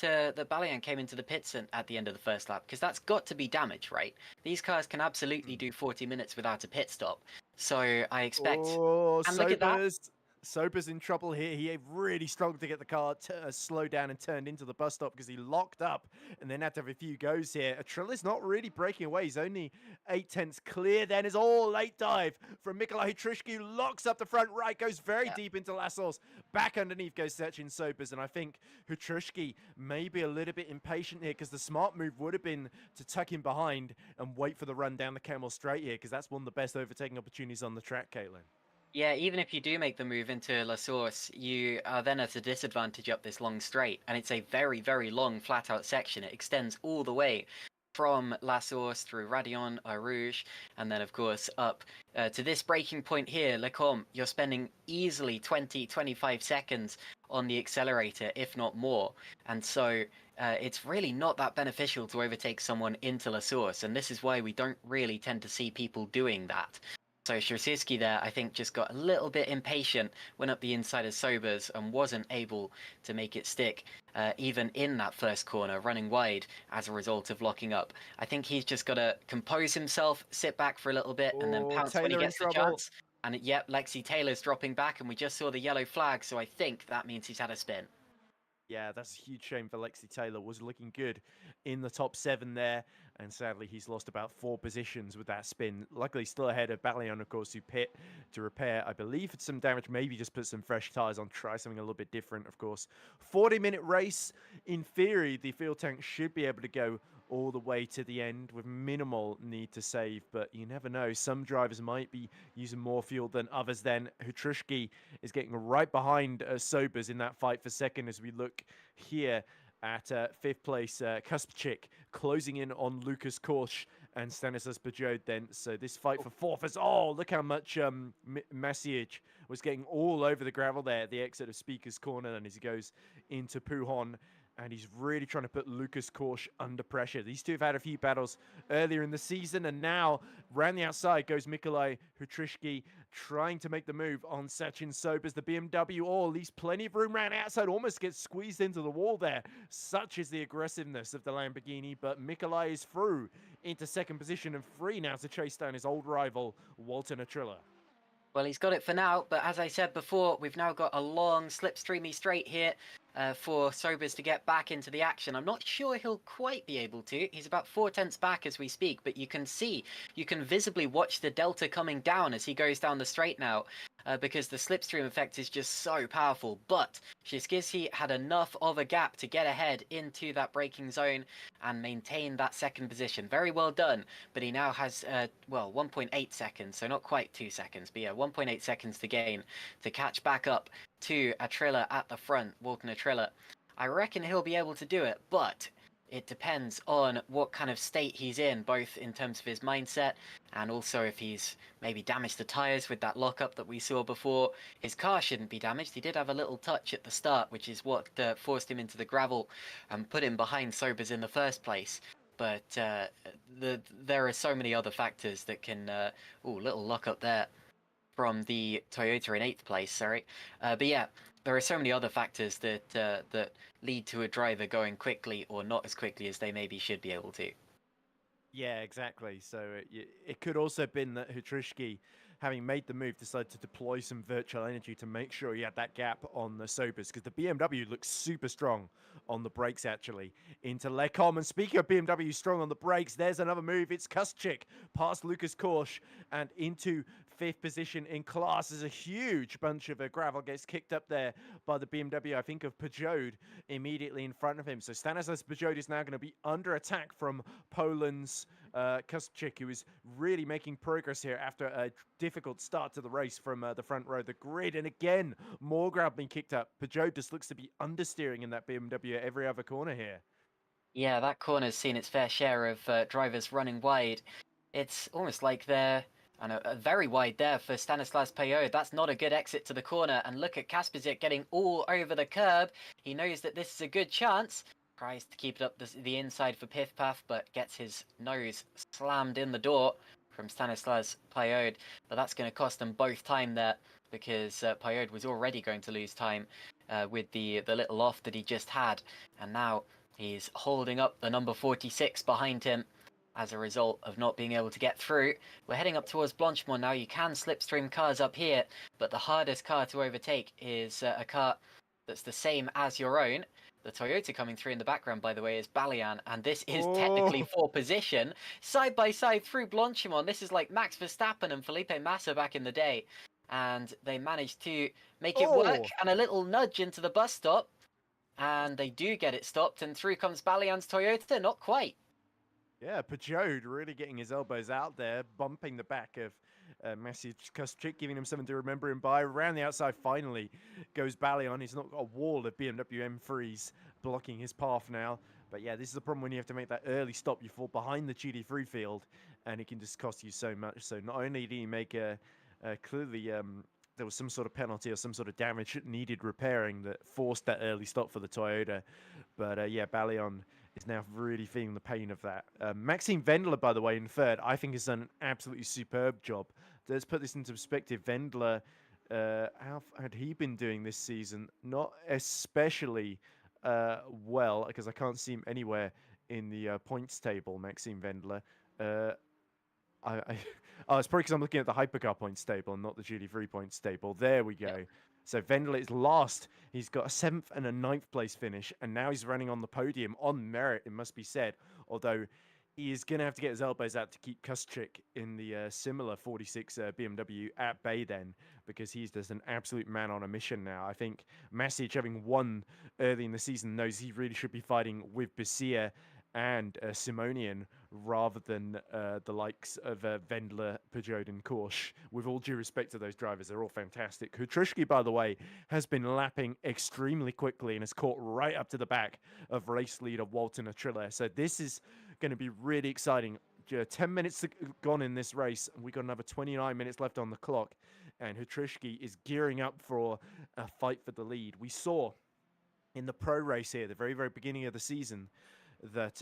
Balian came into the pits at the end of the first lap, because that's got to be damage, right? These cars can absolutely do 40 minutes without a pit stop. So I expect... Oh, and look at that. Sobers in trouble here. He really struggled to get the car slowed down and turned into the bus stop because he locked up and then had to have a few goes here. Trilla's not really breaking away. He's only 8/10 clear. Then is all late dive from Mikolaj Hrushky, who locks up the front right, goes very deep into Lassos. Back underneath goes Sachin Sobers, and I think Hrushky may be a little bit impatient here, because the smart move would have been to tuck him behind and wait for the run down the Camel Straight here, because that's one of the best overtaking opportunities on the track, Caitlin. Yeah, even if you do make the move into La Source, you are then at a disadvantage up this long straight, and it's a very, very long flat-out section. It extends all the way from La Source through Radion, Rouge, and then, of course, up to this breaking point here, Lecom. You're spending easily 20-25 seconds on the accelerator, if not more, and so it's really not that beneficial to overtake someone into La Source, and this is why we don't really tend to see people doing that. So Szyrszycki there, I think, just got a little bit impatient, went up the inside of Sobers and wasn't able to make it stick, even in that first corner, running wide as a result of locking up. I think he's just got to compose himself, sit back for a little bit, and then pounce when he gets the chance. And yep, Lexi Taylor's dropping back, and we just saw the yellow flag, so I think that means he's had a spin. Yeah, that's a huge shame for Lexi Taylor. Was looking good in the top 7 there, and sadly he's lost about 4 positions with that spin. Luckily still ahead of Balian, of course, who pit to repair, I believe, some damage, maybe just put some fresh tyres on, try something a little bit different, of course. 40-minute race. In theory, the fuel tank should be able to go all the way to the end with minimal need to save, but you never know. Some drivers might be using more fuel than others. Then Hrushky is getting right behind Sobers in that fight for second, as we look here at 5th place. Kuspchik closing in on Lucas Korsch and Stanislas Peugeot then. So this fight for 4th is, oh, look how much Masic was getting all over the gravel there at the exit of Speaker's Corner, and as he goes into Pujon, and he's really trying to put Lucas Korsch under pressure. These two have had a few battles earlier in the season, and now round the outside goes Mikolaj Hrushky, trying to make the move on Sachin Sobers. The BMW leaves plenty of room round outside, almost gets squeezed into the wall there. Such is the aggressiveness of the Lamborghini, but Mikolaj is through into 2nd position and free now to chase down his old rival, Walter Trilla. Well, he's got it for now, but as I said before, we've now got a long slipstreamy straight here. for Sobers to get back into the action. I'm not sure he'll quite be able to. He's about 4/10 back as we speak, but you can visibly watch the delta coming down as he goes down the straight now. Because the slipstream effect is just so powerful. But Shizkizi had enough of a gap to get ahead into that braking zone and maintain that second position. Very well done. But he now has, 1.8 seconds, so not quite 2 seconds, but yeah, 1.8 seconds to gain to catch back up to Atrilla at the front, Walton Atrilla. I reckon he'll be able to do it, but it depends on what kind of state he's in, both in terms of his mindset and also if he's maybe damaged the tyres with that lockup that we saw before. His car shouldn't be damaged. He did have a little touch at the start, which is what forced him into the gravel and put him behind Sobers in the first place. But there are so many other factors that can... little lockup there from the Toyota in 8th place, sorry. But yeah, there are so many other factors that that lead to a driver going quickly or not as quickly as they maybe should be able to. Yeah, exactly. So it could also have been that Hutrishki, having made the move, decided to deploy some virtual energy to make sure he had that gap on the Sobers, because the BMW looks super strong on the brakes, actually, into Lecom. And speaking of BMW strong on the brakes, there's another move. It's Kuschik past Lucas Korsch and into 5th position in class as a huge bunch of gravel gets kicked up there by the BMW. I think of Peugeot immediately in front of him. So Stanislas Peugeot is now going to be under attack from Poland's Kuschik, who is really making progress here after a difficult start to the race from the front row of the grid. And again, more ground being kicked up. Peugeot just looks to be understeering in that BMW at every other corner here. Yeah, that corner's seen its fair share of drivers running wide. It's almost like they're very wide there for Stanislas Peugeot. That's not a good exit to the corner. And look at Kasperzik getting all over the curb. He knows that this is a good chance. Tries to keep it up the inside for Piff Paff, but gets his nose slammed in the door from Stanislas Peugeot. But that's going to cost them both time there, because Peugeot was already going to lose time with the little off that he just had. And now he's holding up the number 46 behind him as a result of not being able to get through. We're heading up towards Blanchimont now. You can slipstream cars up here, but the hardest car to overtake is a car that's the same as your own. The Toyota coming through in the background, by the way, is Balian, and this is technically for position. Side by side through Blanchimont. This is like Max Verstappen and Felipe Massa back in the day. And they managed to make it work, and a little nudge into the bus stop. And they do get it stopped, and through comes Balian's Toyota. Not quite. Yeah, Peugeot really getting his elbows out there, bumping the back of Maciej Kuschik, giving him something to remember him by. Around the outside, finally, goes Balion. He's not got a wall of BMW M3s blocking his path now. But yeah, this is the problem when you have to make that early stop. You fall behind the GT3 field, and it can just cost you so much. So not only did he make clearly there was some sort of penalty or some sort of damage that needed repairing that forced that early stop for the Toyota. But yeah, Balion is now really feeling the pain of that. Maxime Wendler, by the way, in 3rd, I think has done an absolutely superb job. Let's put this into perspective. Wendler, how had he been doing this season? Not especially well, because I can't see him anywhere in the points table, Maxime Wendler. It's probably because I'm looking at the Hypercar points table and not the GT3 points table. There we go. Yep. So Wendler is last. He's got a 7th and a 9th place finish, and now he's running on the podium on merit, it must be said. Although he is going to have to get his elbows out to keep Kuschik in the similar 46 BMW at bay then, because he's just an absolute man on a mission now. I think Maciej, having won early in the season, knows he really should be fighting with Basia and Simonian rather than the likes of Wendler, Peugeot, and Korsch. With all due respect to those drivers, they're all fantastic. Hutrishki, by the way, has been lapping extremely quickly and has caught right up to the back of race leader Walton Atrilla. So this is going to be really exciting. 10 minutes gone in this race, and we got another 29 minutes left on the clock, and Hutrishki is gearing up for a fight for the lead. We saw in the pro race here, the very, very beginning of the season, that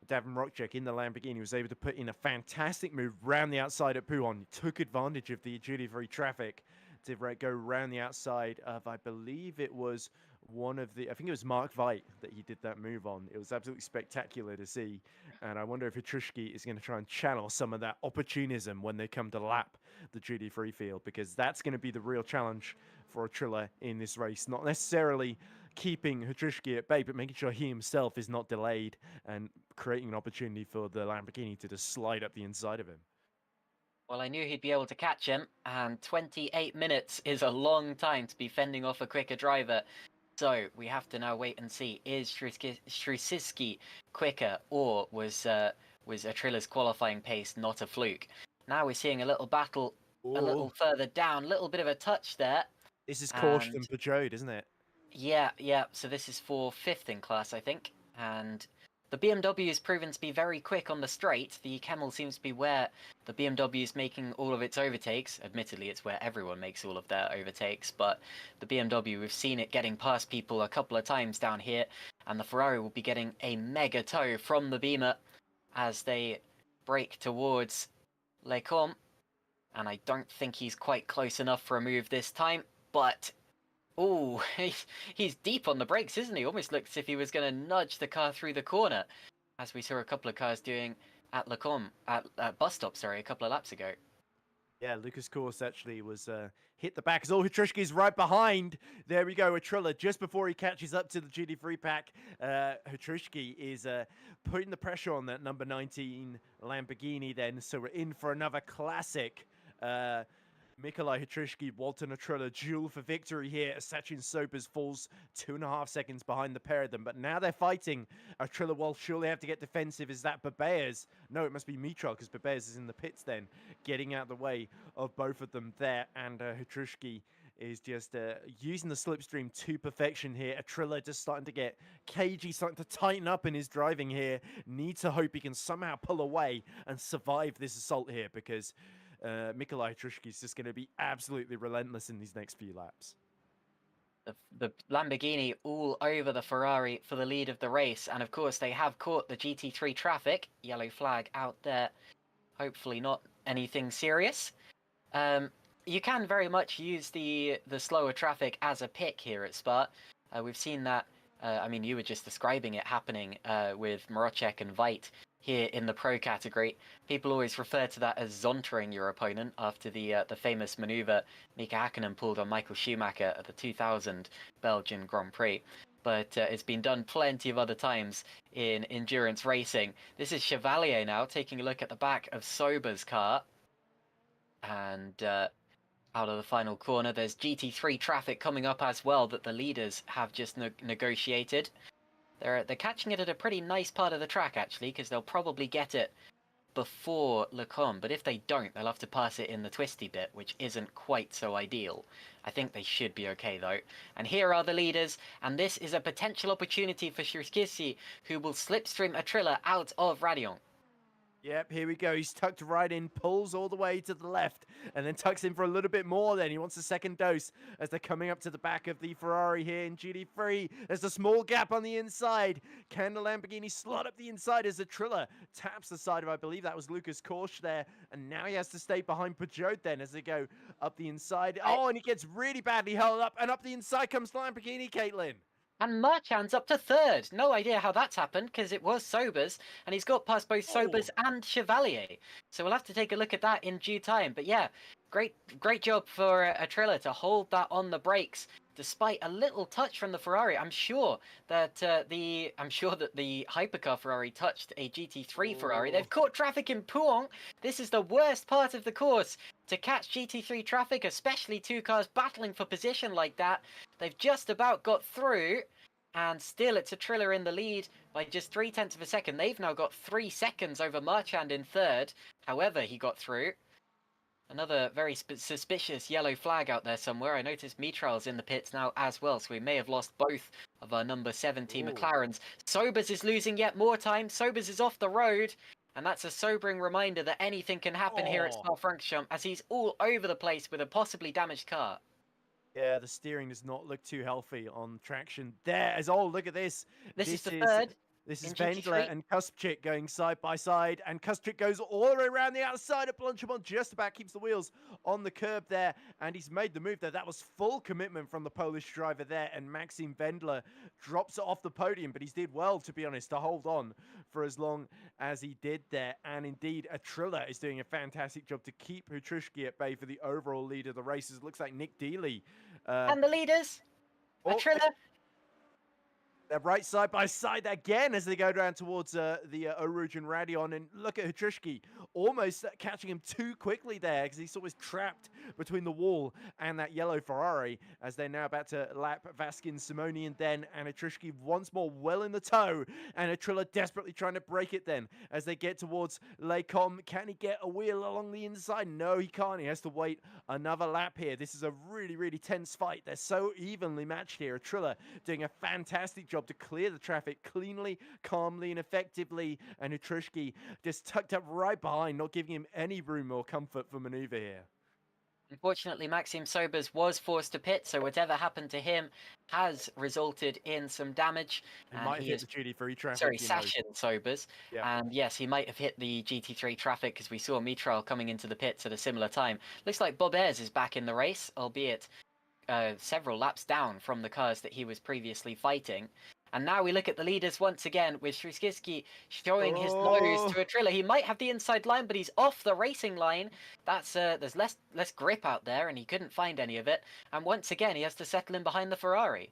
Davin Rockcheck in the Lamborghini was able to put in a fantastic move round the outside at Pouhon. He took advantage of the duty-free traffic to go around the outside of, I believe it was I think it was Mark Veit that he did that move on. It was absolutely spectacular to see. And I wonder if Hutrishki is going to try and channel some of that opportunism when they come to lap the duty-free field, because that's going to be the real challenge for Atrilla in this race. Not necessarily keeping Hutrushki at bay, but making sure he himself is not delayed and creating an opportunity for the Lamborghini to just slide up the inside of him. Well, I knew he'd be able to catch him, and 28 minutes is a long time to be fending off a quicker driver. So we have to now wait and see, is Strusiski quicker, or was Atrilla's qualifying pace not a fluke? Now we're seeing a little battle a little further down, a little bit of a touch there. This is caution and Peugeot, isn't it? Yeah, so this is for 5th in class, I think, and the BMW has proven to be very quick on the straight. The Camel seems to be where the BMW is making all of its overtakes. Admittedly, it's where everyone makes all of their overtakes, but the BMW, we've seen it getting past people a couple of times down here, and the Ferrari will be getting a mega tow from the Beamer as they brake towards Lecombe, and I don't think he's quite close enough for a move this time, but oh, he's deep on the brakes, isn't he? Almost looks as if he was going to nudge the car through the corner, as we saw a couple of cars doing at Lecombe, at bus stop, sorry, a couple of laps ago. Yeah, Lucas Course actually was hit the back as all Hutrushki's right behind. There we go, Atrilla, just before he catches up to the GT3 pack. Hutrushki is putting the pressure on that number 19 Lamborghini then, so we're in for another classic. Mikolai Hutrushki, Walter Atrilla duel for victory here. Sachin Sobers falls 2.5 seconds behind the pair of them, but now they're fighting. Atrilla will surely have to get defensive. Is that Babeas? No, it must be Mitral, because Babeas is in the pits then, getting out the way of both of them there, and Hutrushki is just using the slipstream to perfection here. Atrilla just starting to get cagey, starting to tighten up in his driving here. Needs to hope he can somehow pull away and survive this assault here, because Mikolai Hutrushki is just going to be absolutely relentless in these next few laps. The Lamborghini all over the Ferrari for the lead of the race, and of course they have caught the GT3 traffic. Yellow flag out there. Hopefully not anything serious. You can very much use the slower traffic as a pick here at Spa. We've seen that. I mean, you were just describing it happening with Marocek and Veit here in the pro category. People always refer to that as zontering your opponent after the famous maneuver Mika Hakkinen pulled on Michael Schumacher at the 2000 Belgian Grand Prix. But it's been done plenty of other times in endurance racing. This is Chevalier now taking a look at the back of Sober's car. And out of the final corner, there's GT3 traffic coming up as well that the leaders have just negotiated. They're catching it at a pretty nice part of the track, actually, because they'll probably get it before Lecombe. But if they don't, they'll have to pass it in the twisty bit, which isn't quite so ideal. I think they should be okay, though. And here are the leaders, and this is a potential opportunity for Shirskisi, who will slipstream Atrilla out of Radion. Yep, here we go. He's tucked right in, pulls all the way to the left, and then tucks in for a little bit more then. He wants a second dose as they're coming up to the back of the Ferrari here in GT3. There's a small gap on the inside. Can the Lamborghini slot up the inside as Atrilla taps the side of, I believe that was Lucas Korsch there, and now he has to stay behind Peugeot then as they go up the inside. Oh, and he gets really badly held up, and up the inside comes the Lamborghini, Caitlin. And Marchand's up to 3rd. No idea how that's happened, because it was Sobers, and he's got past both Sobers and Chevalier. So we'll have to take a look at that in due time. But yeah, great job for Atrilla to hold that on the brakes, despite a little touch from the Ferrari. I'm sure that the Hypercar Ferrari touched a GT3 Ferrari. They've caught traffic in Pouhon. This is the worst part of the course to catch GT3 traffic, especially two cars battling for position like that. They've just about got through, and still it's Atrilla in the lead by just 0.3 of a second. They've now got 3 seconds over Marchand in 3rd. However, he got through. Another very suspicious yellow flag out there somewhere. I noticed Mitral's in the pits now as well, so we may have lost both of our number 70 McLarens. Sobers is losing yet more time. Sobers is off the road, and that's a sobering reminder that anything can happen here at Spa-Francorchamps, as he's all over the place with a possibly damaged car. Yeah, the steering does not look too healthy on traction there. Oh, look at this. This is the 3rd. This is Vendler and Kuspchik going side by side, and Kuspchik goes all the way around the outside of Blanchimont, just about keeps the wheels on the curb there, and he's made the move there. That was full commitment from the Polish driver there, and Maxim Vendler drops it off the podium, but he's did well, to be honest, to hold on for as long as he did there. And indeed, Atrilla is doing a fantastic job to keep Hutrushki at bay for the overall lead of the races. It looks like Nick Dealey. And the leaders, Atrilla They're right side by side again as they go down towards the Oruj and Radion. And look at Hutrushki almost catching him too quickly there because he's always trapped between the wall and that yellow Ferrari as they're now about to lap Vaskin, Simonian then, and Hutrushki once more well in the toe. And Atrilla desperately trying to break it then as they get towards Lecom. Can he get a wheel along the inside? No, he can't. He has to wait another lap here. This is a really, really tense fight. They're so evenly matched here. Atrilla doing a fantastic job to clear the traffic cleanly, calmly, and effectively. And Hutrushki just tucked up right behind, not giving him any room or comfort for maneuver here. Unfortunately, Maxim Sobers was forced to pit, so whatever happened to him has resulted in some damage. He might have hit the GT3 traffic. Sorry, Sashin Sobers. Yeah. And yes, he might have hit the GT3 traffic because we saw Mitral coming into the pits at a similar time. Looks like Bob Ayres is back in the race, albeit several laps down from the cars that he was previously fighting. And now we look at the leaders once again with Shuskiski showing his nose to Atrilla. He might have the inside line, but he's off the racing line. That's there's less grip out there, and he couldn't find any of it. And once again, he has to settle in behind the Ferrari.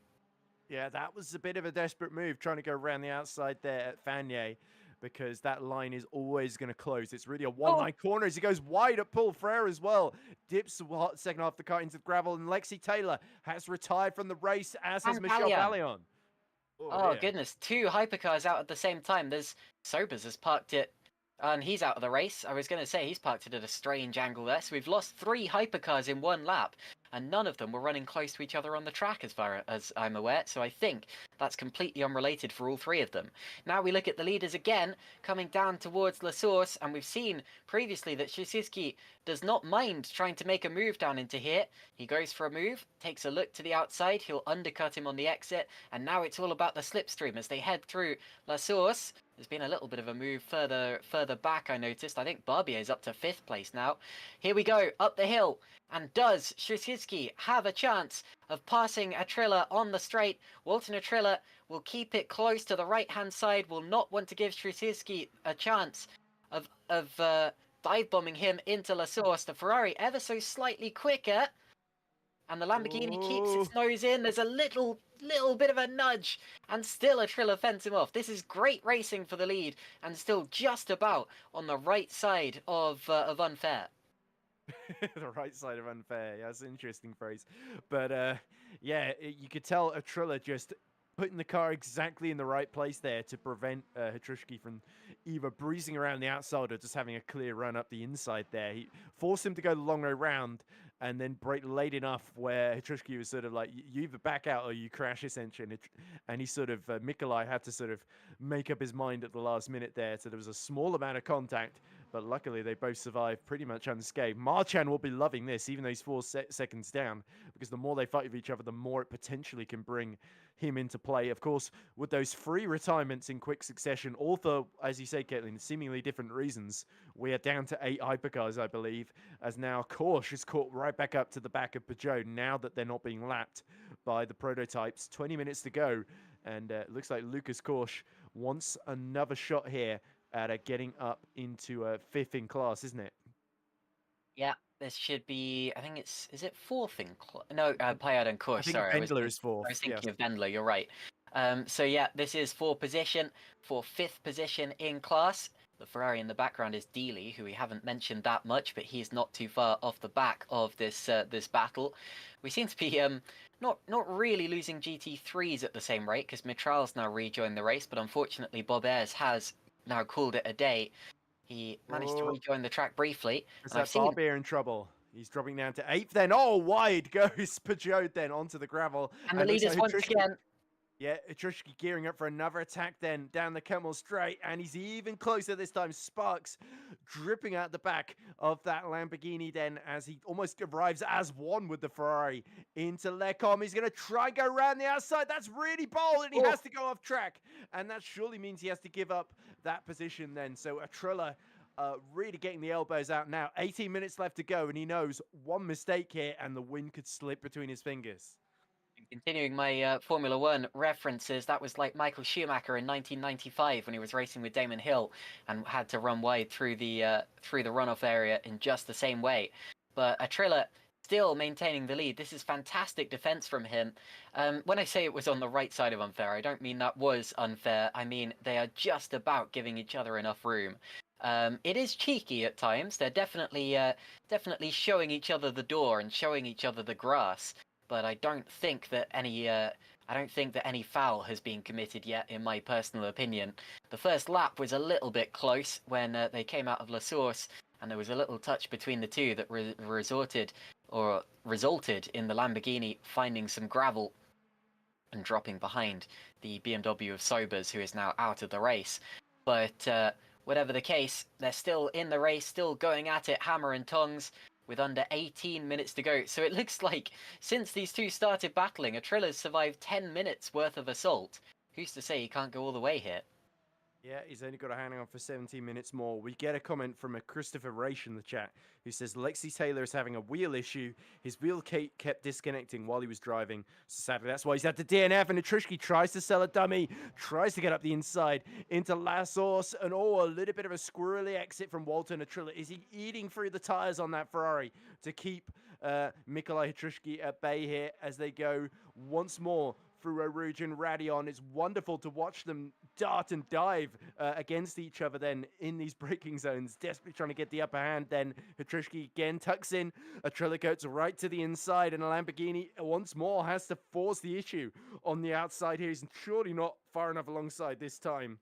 Yeah, that was a bit of a desperate move, trying to go around the outside there at Fagnier, because that line is always going to close. It's really a one-line corner as he goes wide at Paul Frere as well. Dips the second half of the car into the gravel, and Lexi Taylor has retired from the race, as has Michelle Ballion. Oh goodness, 2 hypercars out at the same time. There's Sobers has parked it, and he's out of the race. I was going to say he's parked it at a strange angle there. So we've lost 3 hypercars in one lap, and none of them were running close to each other on the track as far as I'm aware. So I think that's completely unrelated for all 3 of them. Now we look at the leaders again, coming down towards La Source, and we've seen previously that Shusiski does not mind trying to make a move down into here. He goes for a move, takes a look to the outside, he'll undercut him on the exit, and now it's all about the slipstream as they head through La Source. There's been a little bit of a move further back, I noticed. I think Barbier is up to 5th place now. Here we go, up the hill. And does Shusiski have a chance of passing Atrilla on the straight? Walton Atrilla will keep it close to the right-hand side, will not want to give Shusiski a chance of dive-bombing him into La Source. The Ferrari ever so slightly quicker. And the Lamborghini keeps its nose in. There's a little bit of a nudge, and still Atrilla fends him off. This is great racing for the lead, and still just about on the right side of unfair. The right side of unfair. Yeah, that's an interesting phrase. But yeah, you could tell Atrilla just putting the car exactly in the right place there to prevent Hutrushki from either breezing around the outside or just having a clear run up the inside there. He forced him to go the long way round and then brake late enough where Hutrushki was sort of like, you either back out or you crash, essentially. And he sort of, Mikolai had to sort of make up his mind at the last minute there. So there was a small amount of contact, but luckily they both survived pretty much unscathed. Marchand will be loving this, even though he's 4 seconds down, because the more they fight with each other, the more it potentially can bring him into play. Of course, with those 3 retirements in quick succession, all for, as you say, Caitlin, seemingly different reasons, we are down to 8 hypercars, I believe, as now Korsch is caught right back up to the back of Peugeot, now that they're not being lapped by the prototypes. 20 minutes to go, and it looks like Lucas Korsch wants another shot here at getting up into 5th in class, isn't it? Yeah, this should be, I think is it 4th in class? No, Payard and Korsch, sorry. Vendler is 4th. I was thinking of Vendler, you're right. So yeah, this is for 5th position in class. The Ferrari in the background is Dealey, who we haven't mentioned that much, but he's not too far off the back of this this battle. We seem to be not really losing GT3s at the same rate, because Mitral's now rejoined the race, but unfortunately Bob Ayres has now called it a day. He managed to rejoin the track briefly. Is that Barbier in trouble? He's dropping down to 8th then. Oh, wide goes Peugeot then onto the gravel. And the leaders once again. Yeah, Hutrushki gearing up for another attack then down the Kemmel Straight, and he's even closer this time. Sparks dripping out the back of that Lamborghini then as he almost arrives as one with the Ferrari into Lecom. He's going to try and go around the outside. That's really bold, and he has to go off track, and that surely means he has to give up that position then. So Atrilla really getting the elbows out now. 18 minutes left to go, and he knows one mistake here and the win could slip between his fingers. Continuing my Formula One references, that was like Michael Schumacher in 1995 when he was racing with Damon Hill and had to run wide through the runoff area in just the same way. But Atrilla still maintaining the lead. This is fantastic defense from him. When I say it was on the right side of unfair, I don't mean that was unfair. I mean they are just about giving each other enough room. It is cheeky at times. They're definitely showing each other the door and showing each other the grass. But I don't think that any foul has been committed yet, in my personal opinion. The first lap was a little bit close when they came out of La Source, and there was a little touch between the two that resulted in the Lamborghini finding some gravel and dropping behind the BMW of Sobers, who is now out of the race. But whatever the case, they're still in the race, still going at it, hammer and tongs, with under 18 minutes to go. So it looks like since these two started battling, Atrilla's survived 10 minutes worth of assault. Who's to say he can't go all the way here? Yeah, he's only got to hang on for 17 minutes more. We get a comment from a Christopher Raish in the chat who says Lexi Taylor is having a wheel issue. His wheel kept disconnecting while he was driving. So sadly, that's why he's had to DNF. And Atrishki tries to sell a dummy, tries to get up the inside into La Source. And a little bit of a squirrely exit from Walter Atrilla. Is he eating through the tires on that Ferrari to keep Mikolai Atrishki at bay here as they go once more through Eau Rouge and Radion? It's wonderful to watch them dart and dive against each other then in these braking zones, desperately trying to get the upper hand. Then Hatrishki again tucks in. Atrilla goes right to the inside, and a Lamborghini once more has to force the issue on the outside here. He's surely not far enough alongside this time.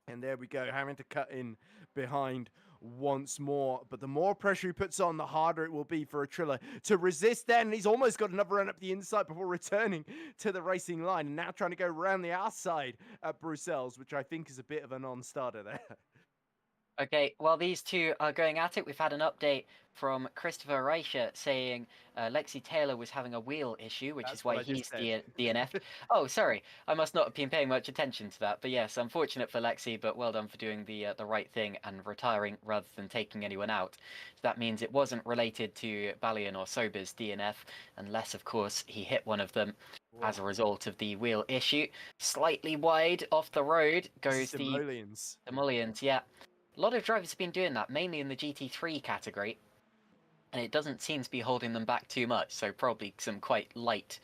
And there we go, having to cut in behind once more. But the more pressure he puts on, the harder it will be for Atrilla to resist then. He's almost got another run up the inside before returning to the racing line. And now trying to go around the outside at Bruxelles, which I think is a bit of a non-starter there. Okay, while these two are going at it, we've had an update from Christopher Reicher saying Lexi Taylor was having a wheel issue, which is why he's DNF'd. Oh, sorry, I must not have been paying much attention to that. But yes, unfortunate for Lexi, but well done for doing the right thing and retiring rather than taking anyone out. So that means it wasn't related to Balian or Sober's DNF, unless, of course, he hit one of them. Whoa. As a result of the wheel issue. Slightly wide off the road goes the Mullions, yeah. A lot of drivers have been doing that, mainly in the GT3 category, and it doesn't seem to be holding them back too much, so probably some quite light,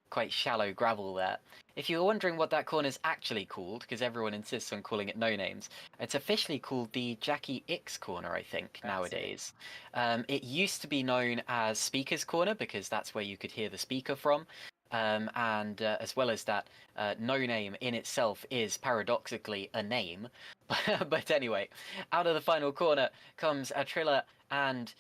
quite shallow gravel there. If you're wondering what that corner's actually called, because everyone insists on calling it no names, it's officially called the Jackie X corner, I think, nowadays. It used to be known as Speaker's Corner, because that's where you could hear the speaker from. And as well as that, no name in itself is paradoxically a name. But anyway, out of the final corner comes Atrilla and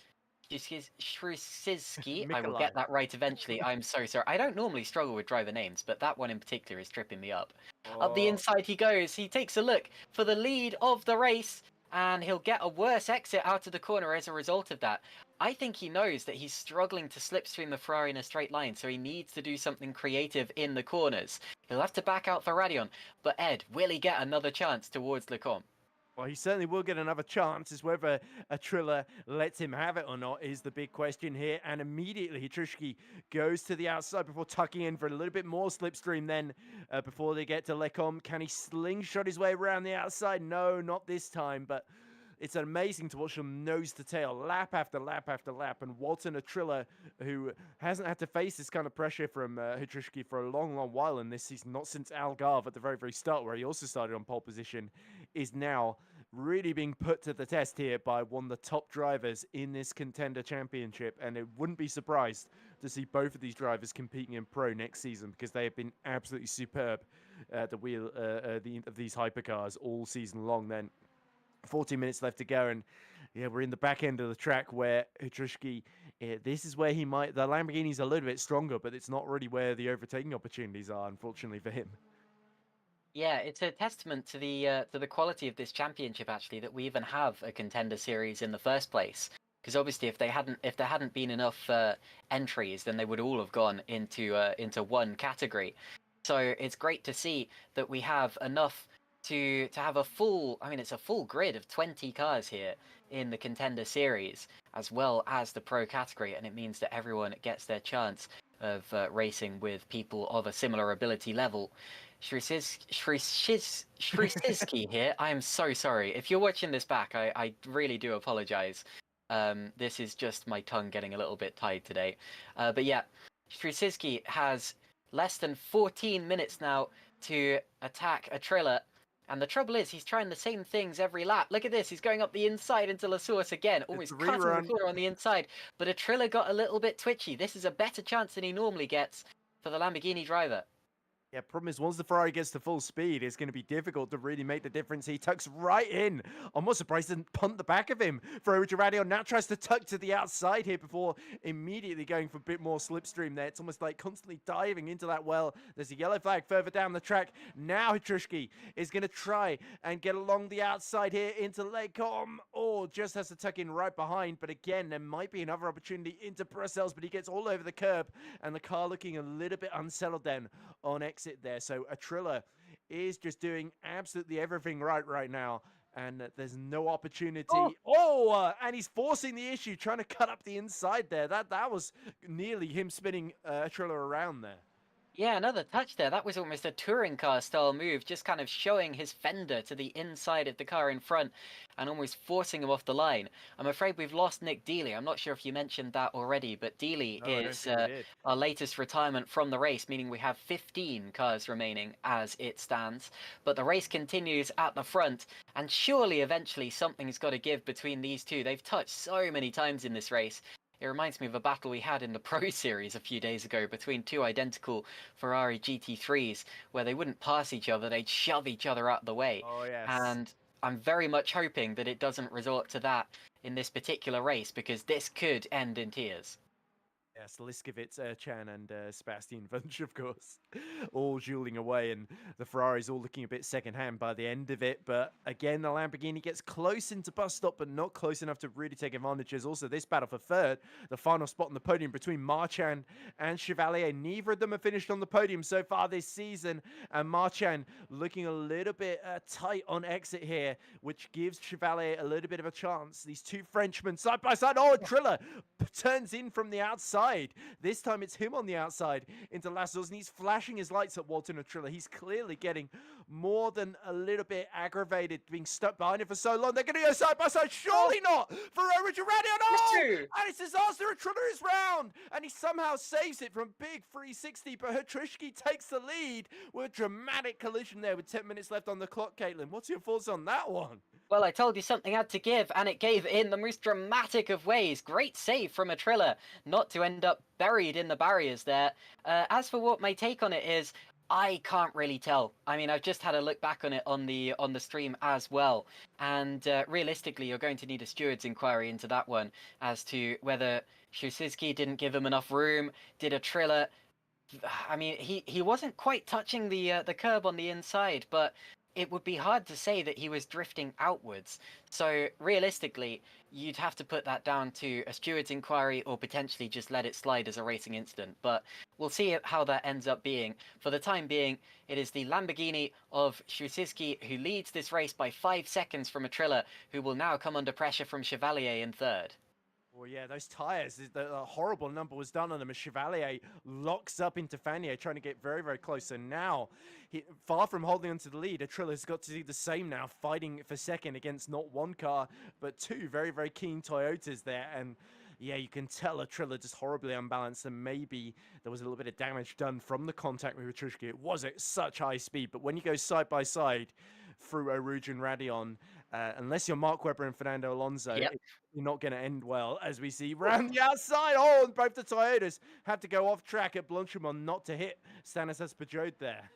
Shrusizki. I will get that right eventually. I'm so sorry. I don't normally struggle with driver names, but that one in particular is tripping me up. Up the inside he goes. He takes a look for the lead of the race, and he'll get a worse exit out of the corner as a result of that. I think he knows that he's struggling to slipstream the Ferrari in a straight line, so he needs to do something creative in the corners. He'll have to back out for Radion. But Ed, will he get another chance towards Lecomte? Well, he certainly will get another chance. Is whether Atrilla lets him have it or not is the big question here. And immediately, Hatrishki goes to the outside before tucking in for a little bit more slipstream then before they get to Lecomte. Can he slingshot his way around the outside? No, not this time, but it's amazing to watch him nose to tail, lap after lap after lap. And Walter Atrilla, who hasn't had to face this kind of pressure from Hatrishki for a long, long while in this season, not since Algarve at the very, very start, where he also started on pole position, is now really being put to the test here by one of the top drivers in this Contender Championship. And it wouldn't be surprised to see both of these drivers competing in Pro next season, because they have been absolutely superb at the wheel of these hypercars all season long then. 40 minutes left to go, and yeah, we're in the back end of the track where Hatrishki, this is where he might, the Lamborghini's a little bit stronger, but it's not really where the overtaking opportunities are, unfortunately for him. Yeah, it's a testament to the quality of this championship, actually, that we even have a Contender Series in the first place. Because obviously, if there hadn't been enough entries, then they would all have gone into one category. So it's great to see that we have enough to have a full, I mean, it's a full grid of 20 cars here in the Contender Series, as well as the Pro category, and it means that everyone gets their chance of racing with people of a similar ability level. Shrusizki here, I am so sorry. If you're watching this back, I really do apologize. This is just my tongue getting a little bit tied today. But yeah, Strusinski has less than 14 minutes now to attack Atrilla. And the trouble is, he's trying the same things every lap. Look at this, he's going up the inside into La Source again, almost cutting the corner on the inside. But Atrilla got a little bit twitchy. This is a better chance than he normally gets for the Lamborghini driver. Yeah, problem is once the Ferrari gets to full speed, it's going to be difficult to really make the difference. He tucks right in. I'm more surprised he didn't punt the back of him. Ferrari Radio now tries to tuck to the outside here before immediately going for a bit more slipstream there. It's almost like constantly diving into that well. There's a yellow flag further down the track. Now Hitrushki is going to try and get along the outside here into Lecom. Or just has to tuck in right behind. But again, there might be another opportunity into Brussels, but he gets all over the curb. And the car looking a little bit unsettled then on exit there. So Atrilla is just doing absolutely everything right now, and there's no opportunity. And he's forcing the issue, trying to cut up the inside there. That was nearly him spinning Atrilla around there. Yeah, another touch there. That was almost a touring car style move, just kind of showing his fender to the inside of the car in front and almost forcing him off the line. I'm afraid we've lost Nick Dealey. I'm not sure if you mentioned that already, but Dealey is our latest retirement from the race, meaning we have 15 cars remaining as it stands. But the race continues at the front, and surely eventually something's got to give between these two. They've touched so many times in this race. It reminds me of a battle we had in the Pro Series a few days ago between two identical Ferrari GT3s where they wouldn't pass each other, they'd shove each other out of the way. Oh, yes. And I'm very much hoping that it doesn't resort to that in this particular race, because this could end in tears. Yes, Liskovitz, Chan, and Sebastian Wunsch, of course, all dueling away, and the Ferraris all looking a bit second-hand by the end of it. But again, the Lamborghini gets close into bus stop, but not close enough to really take advantage. There's also this battle for third, the final spot on the podium between Marchand and Chevalier. Neither of them have finished on the podium so far this season, and Marchand looking a little bit tight on exit here, which gives Chevalier a little bit of a chance. These two Frenchmen side by side. Oh, Triller turns in from the outside. This time it's him on the outside into Lassos, and he's flashing his lights at Walton and Triller. He's clearly getting more than a little bit aggravated being stuck behind him for so long. They're going to go side by side. Surely not for Original Radio. No! And it's disaster. And Triller is round, and he somehow saves it from big 360, but Hitrushki takes the lead with a dramatic collision there with 10 minutes left on the clock. Caitlin, what's your thoughts on that one? Well, I told you something had to give, and it gave in the most dramatic of ways. Great save from Atrilla, not to end up buried in the barriers there. As for what my take on it is, I can't really tell. I mean, I've just had a look back on it on the stream as well, and realistically, you're going to need a steward's inquiry into that one as to whether Strusinski didn't give him enough room. Did Atrilla? I mean, he wasn't quite touching the curb on the inside, but it would be hard to say that he was drifting outwards. So realistically, you'd have to put that down to a steward's inquiry or potentially just let it slide as a racing incident. But we'll see how that ends up being. For the time being, it is the Lamborghini of Strusinski who leads this race by 5 seconds from Atrilla, who will now come under pressure from Chevalier in third. Well, yeah, those tyres, the horrible number was done on them as Chevalier locks up into Fanier, trying to get very, very close. So now, far from holding onto the lead, Atrilla's got to do the same now, fighting for second against not one car, but two very, very keen Toyotas there. And yeah, you can tell Atrilla just horribly unbalanced, and maybe there was a little bit of damage done from the contact with Hitrushki. It was at such high speed, but when you go side by side through Eau and Radion, unless you're Mark Webber and Fernando Alonso, Yep. it's not going to end well, as we see round the outside. Oh, and both the Toyotas have to go off track at Blanchimont not to hit Stanislas Pajot there.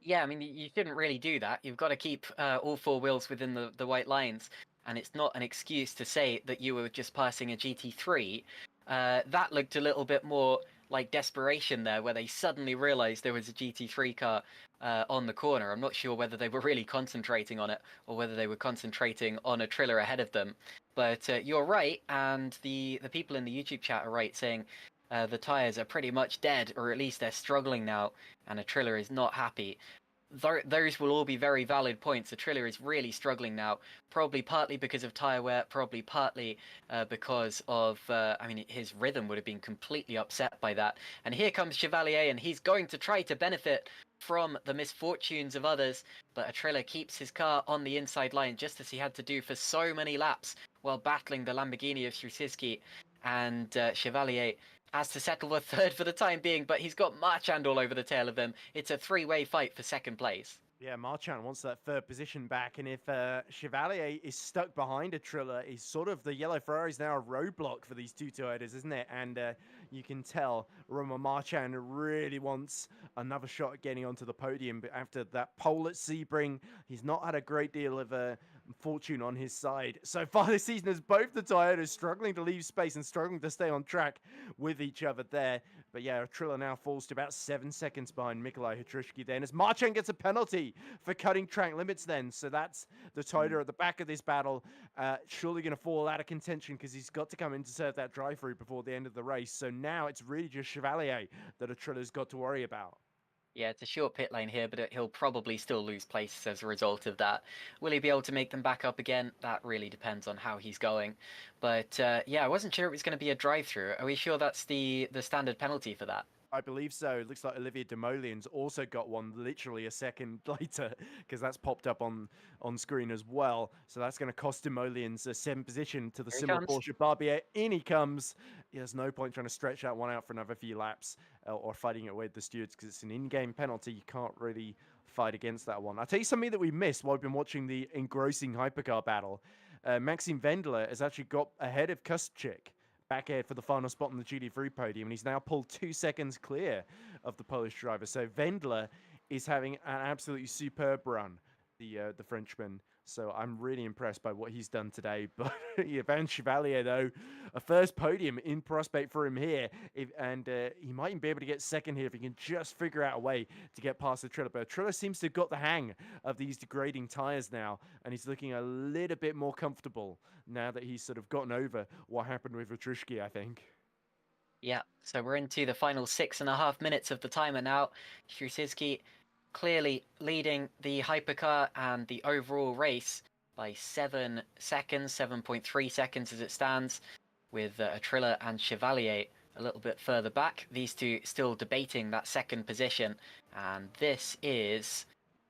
Yeah, I mean, you shouldn't really do that. You've got to keep all four wheels within the white lines, and it's not an excuse to say that you were just passing a GT3. That looked a little bit more like desperation there, where they suddenly realized there was a GT3 car on the corner. I'm not sure whether they were really concentrating on it or whether they were concentrating on Atrilla ahead of them. But you're right, and the people in the YouTube chat are right, saying the tyres are pretty much dead, or at least they're struggling now, and Atrilla is not happy. those will all be very valid points. Triller is really struggling now, probably partly because of tyre wear, probably partly because of, I mean, his rhythm would have been completely upset by that. And here comes Chevalier, and he's going to try to benefit from the misfortunes of others, but Triller keeps his car on the inside line, just as he had to do for so many laps while battling the Lamborghini of Strusinski. And Chevalier has to settle for third for the time being, but he's got Marchand all over the tail of them. It's a three-way fight for second place. Yeah, Marchand wants that third position back, and if Chevalier is stuck behind a Triller, he's sort of the yellow Ferrari is now a roadblock for these two Toyotas, isn't it? And you can tell Romain Marchand really wants another shot at getting onto the podium, but after that pole at Sebring, he's not had a great deal of fortune on his side so far this season, as both the Toyotas struggling to leave space and struggling to stay on track with each other there. But yeah, Triller now falls to about 7 seconds behind Mikolaj Hutrushki then, as Marchand gets a penalty for cutting track limits then. So that's the Toyota at the back of this battle, surely going to fall out of contention because he's got to come in to serve that drive-through before the end of the race. So now it's really just Chevalier that a Triller's got to worry about. Yeah, it's a short pit lane here, but he'll probably still lose places as a result of that. Will he be able to make them back up again? That really depends on how he's going. But yeah, I wasn't sure it was going to be a drive-through. Are we sure that's the standard penalty for that? I believe so. It looks like Olivier Demolien's also got one literally a second later, because that's popped up on screen as well. So that's going to cost Demolien's a 7th position to the Here he similar comes. Porsche Barbier. In he comes. There's no point trying to stretch that one out for another few laps or fighting it with the stewards, because it's an in-game penalty. You can't really fight against that one. I'll tell you something that we missed while we've been watching the engrossing hypercar battle. Maxime Wendler has actually got ahead of Kuschik back here for the final spot on the GT3 podium, and he's now pulled 2 seconds clear of the Polish driver. So Wendler is having an absolutely superb run, the Frenchman. So I'm really impressed by what he's done today. But Yvan Chevalier, though, a first podium in prospect for him here. And he might even be able to get second here if he can just figure out a way to get past the Triller. But Triller seems to have got the hang of these degrading tyres now, and he's looking a little bit more comfortable now that he's sort of gotten over what happened with Hutrushki, I think. Yeah, so we're into the final 6.5 minutes of the timer now. Strusinski clearly leading the hypercar and the overall race by 7 seconds, 7.3 seconds as it stands, with Triller and Chevalier a little bit further back. These two still debating that second position, and this is,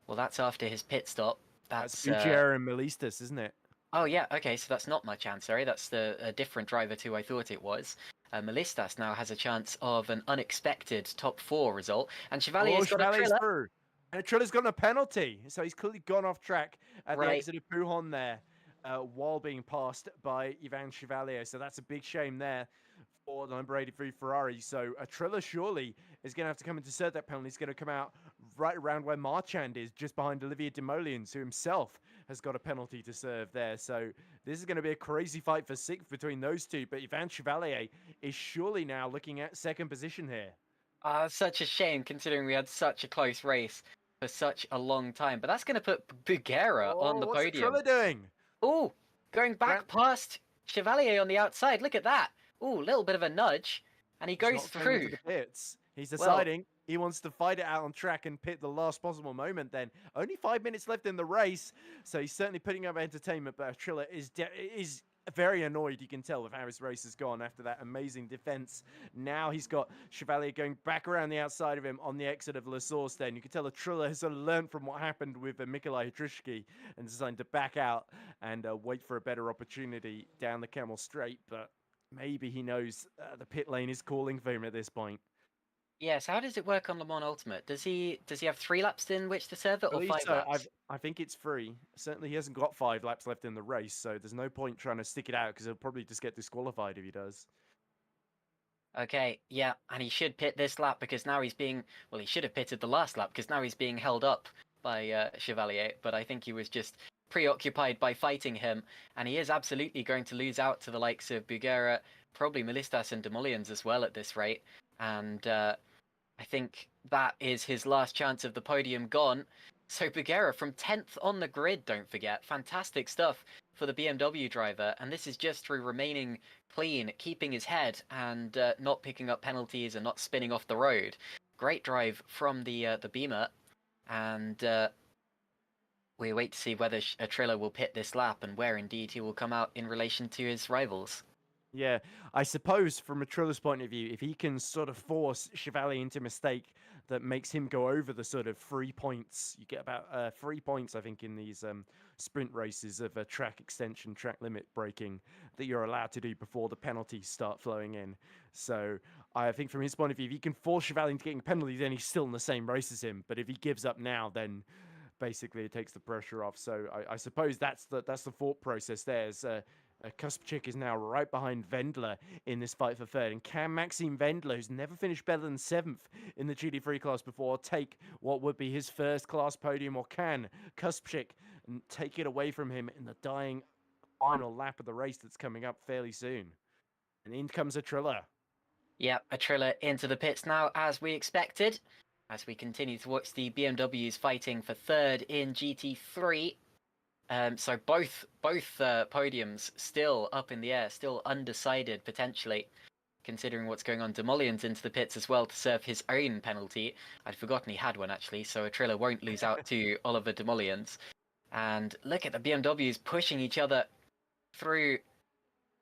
well, that's after his pit stop. That's Ugera and Melistas, isn't it? Oh yeah, okay, so that's not my chance, sorry. That's a different driver to who I thought it was. Melistas now has a chance of an unexpected top 4 result, and Chevalier's got a Triller. Through. And Triller's got a penalty, so he's clearly gone off track at the exit of Pujon there, while being passed by Yvan Chevalier. So that's a big shame there for the number 83 Ferrari. So a Triller surely is going to have to come in to serve that penalty. He's going to come out right around where Marchand is, just behind Olivier Demoliens, who himself has got a penalty to serve there. So this is going to be a crazy fight for 6th between those two. But Yvan Chevalier is surely now looking at second position here. Such a shame, considering we had such a close race for such a long time. But that's going to put Bugera on the podium. What's Triller doing? Oh, going back past Chevalier on the outside. Look at that. Oh, a little bit of a nudge. And he goes through. The pits. He's deciding he wants to fight it out on track and pit the last possible moment then. Only 5 minutes left in the race, so he's certainly putting up entertainment, but Triller is very annoyed, you can tell, with how his race has gone after that amazing defense. Now he's got Chevalier going back around the outside of him on the exit of La Source then. You can tell that Triller has sort of learned from what happened with Mikolaj Hutrushki and decided to back out and wait for a better opportunity down the Camel Straight, but maybe he knows the pit lane is calling for him at this point. Yes, how does it work on Le Mans Ultimate? Does he have 3 laps in which to serve it, or 5 laps? I think it's 3. Certainly he hasn't got 5 laps left in the race, so there's no point trying to stick it out because he'll probably just get disqualified if he does. Okay, yeah, and he should pit this lap because now he's being... Well, he should have pitted the last lap because now he's being held up by Chevalier, but I think he was just preoccupied by fighting him, and he is absolutely going to lose out to the likes of Bugera, probably Melistas and Demoliens as well at this rate, and I think that is his last chance of the podium gone. So Bugera from 10th on the grid, don't forget. Fantastic stuff for the BMW driver, and this is just through remaining clean, keeping his head, and not picking up penalties and not spinning off the road. Great drive from the Beamer. and we wait to see whether Triller will pit this lap and where indeed he will come out in relation to his rivals. Yeah, I suppose from a Triller's point of view, if he can sort of force Chevalier into a mistake that makes him go over the sort of 3 points, you get about 3 points, I think, in these sprint races of track extension, track limit breaking that you're allowed to do before the penalties start flowing in. So I think from his point of view, if he can force Chevalier into getting a penalty, then he's still in the same race as him. But if he gives up now, then basically it takes the pressure off. So I suppose that's the thought process there. Kuspchik is now right behind Wendler in this fight for third. And can Maxime Wendler, who's never finished better than 7th in the GT3 class before, take what would be his first class podium? Or can Kuspchik take it away from him in the dying final lap of the race that's coming up fairly soon? And in comes a Triller. Yep, a Triller into the pits now, as we expected. As we continue to watch the BMWs fighting for third in GT3. So both podiums still up in the air, still undecided potentially, considering what's going on. Demolian's into the pits as well to serve his own penalty. I'd forgotten he had one actually, so a Triller won't lose out to Oliver Demolians. And look at the BMWs pushing each other through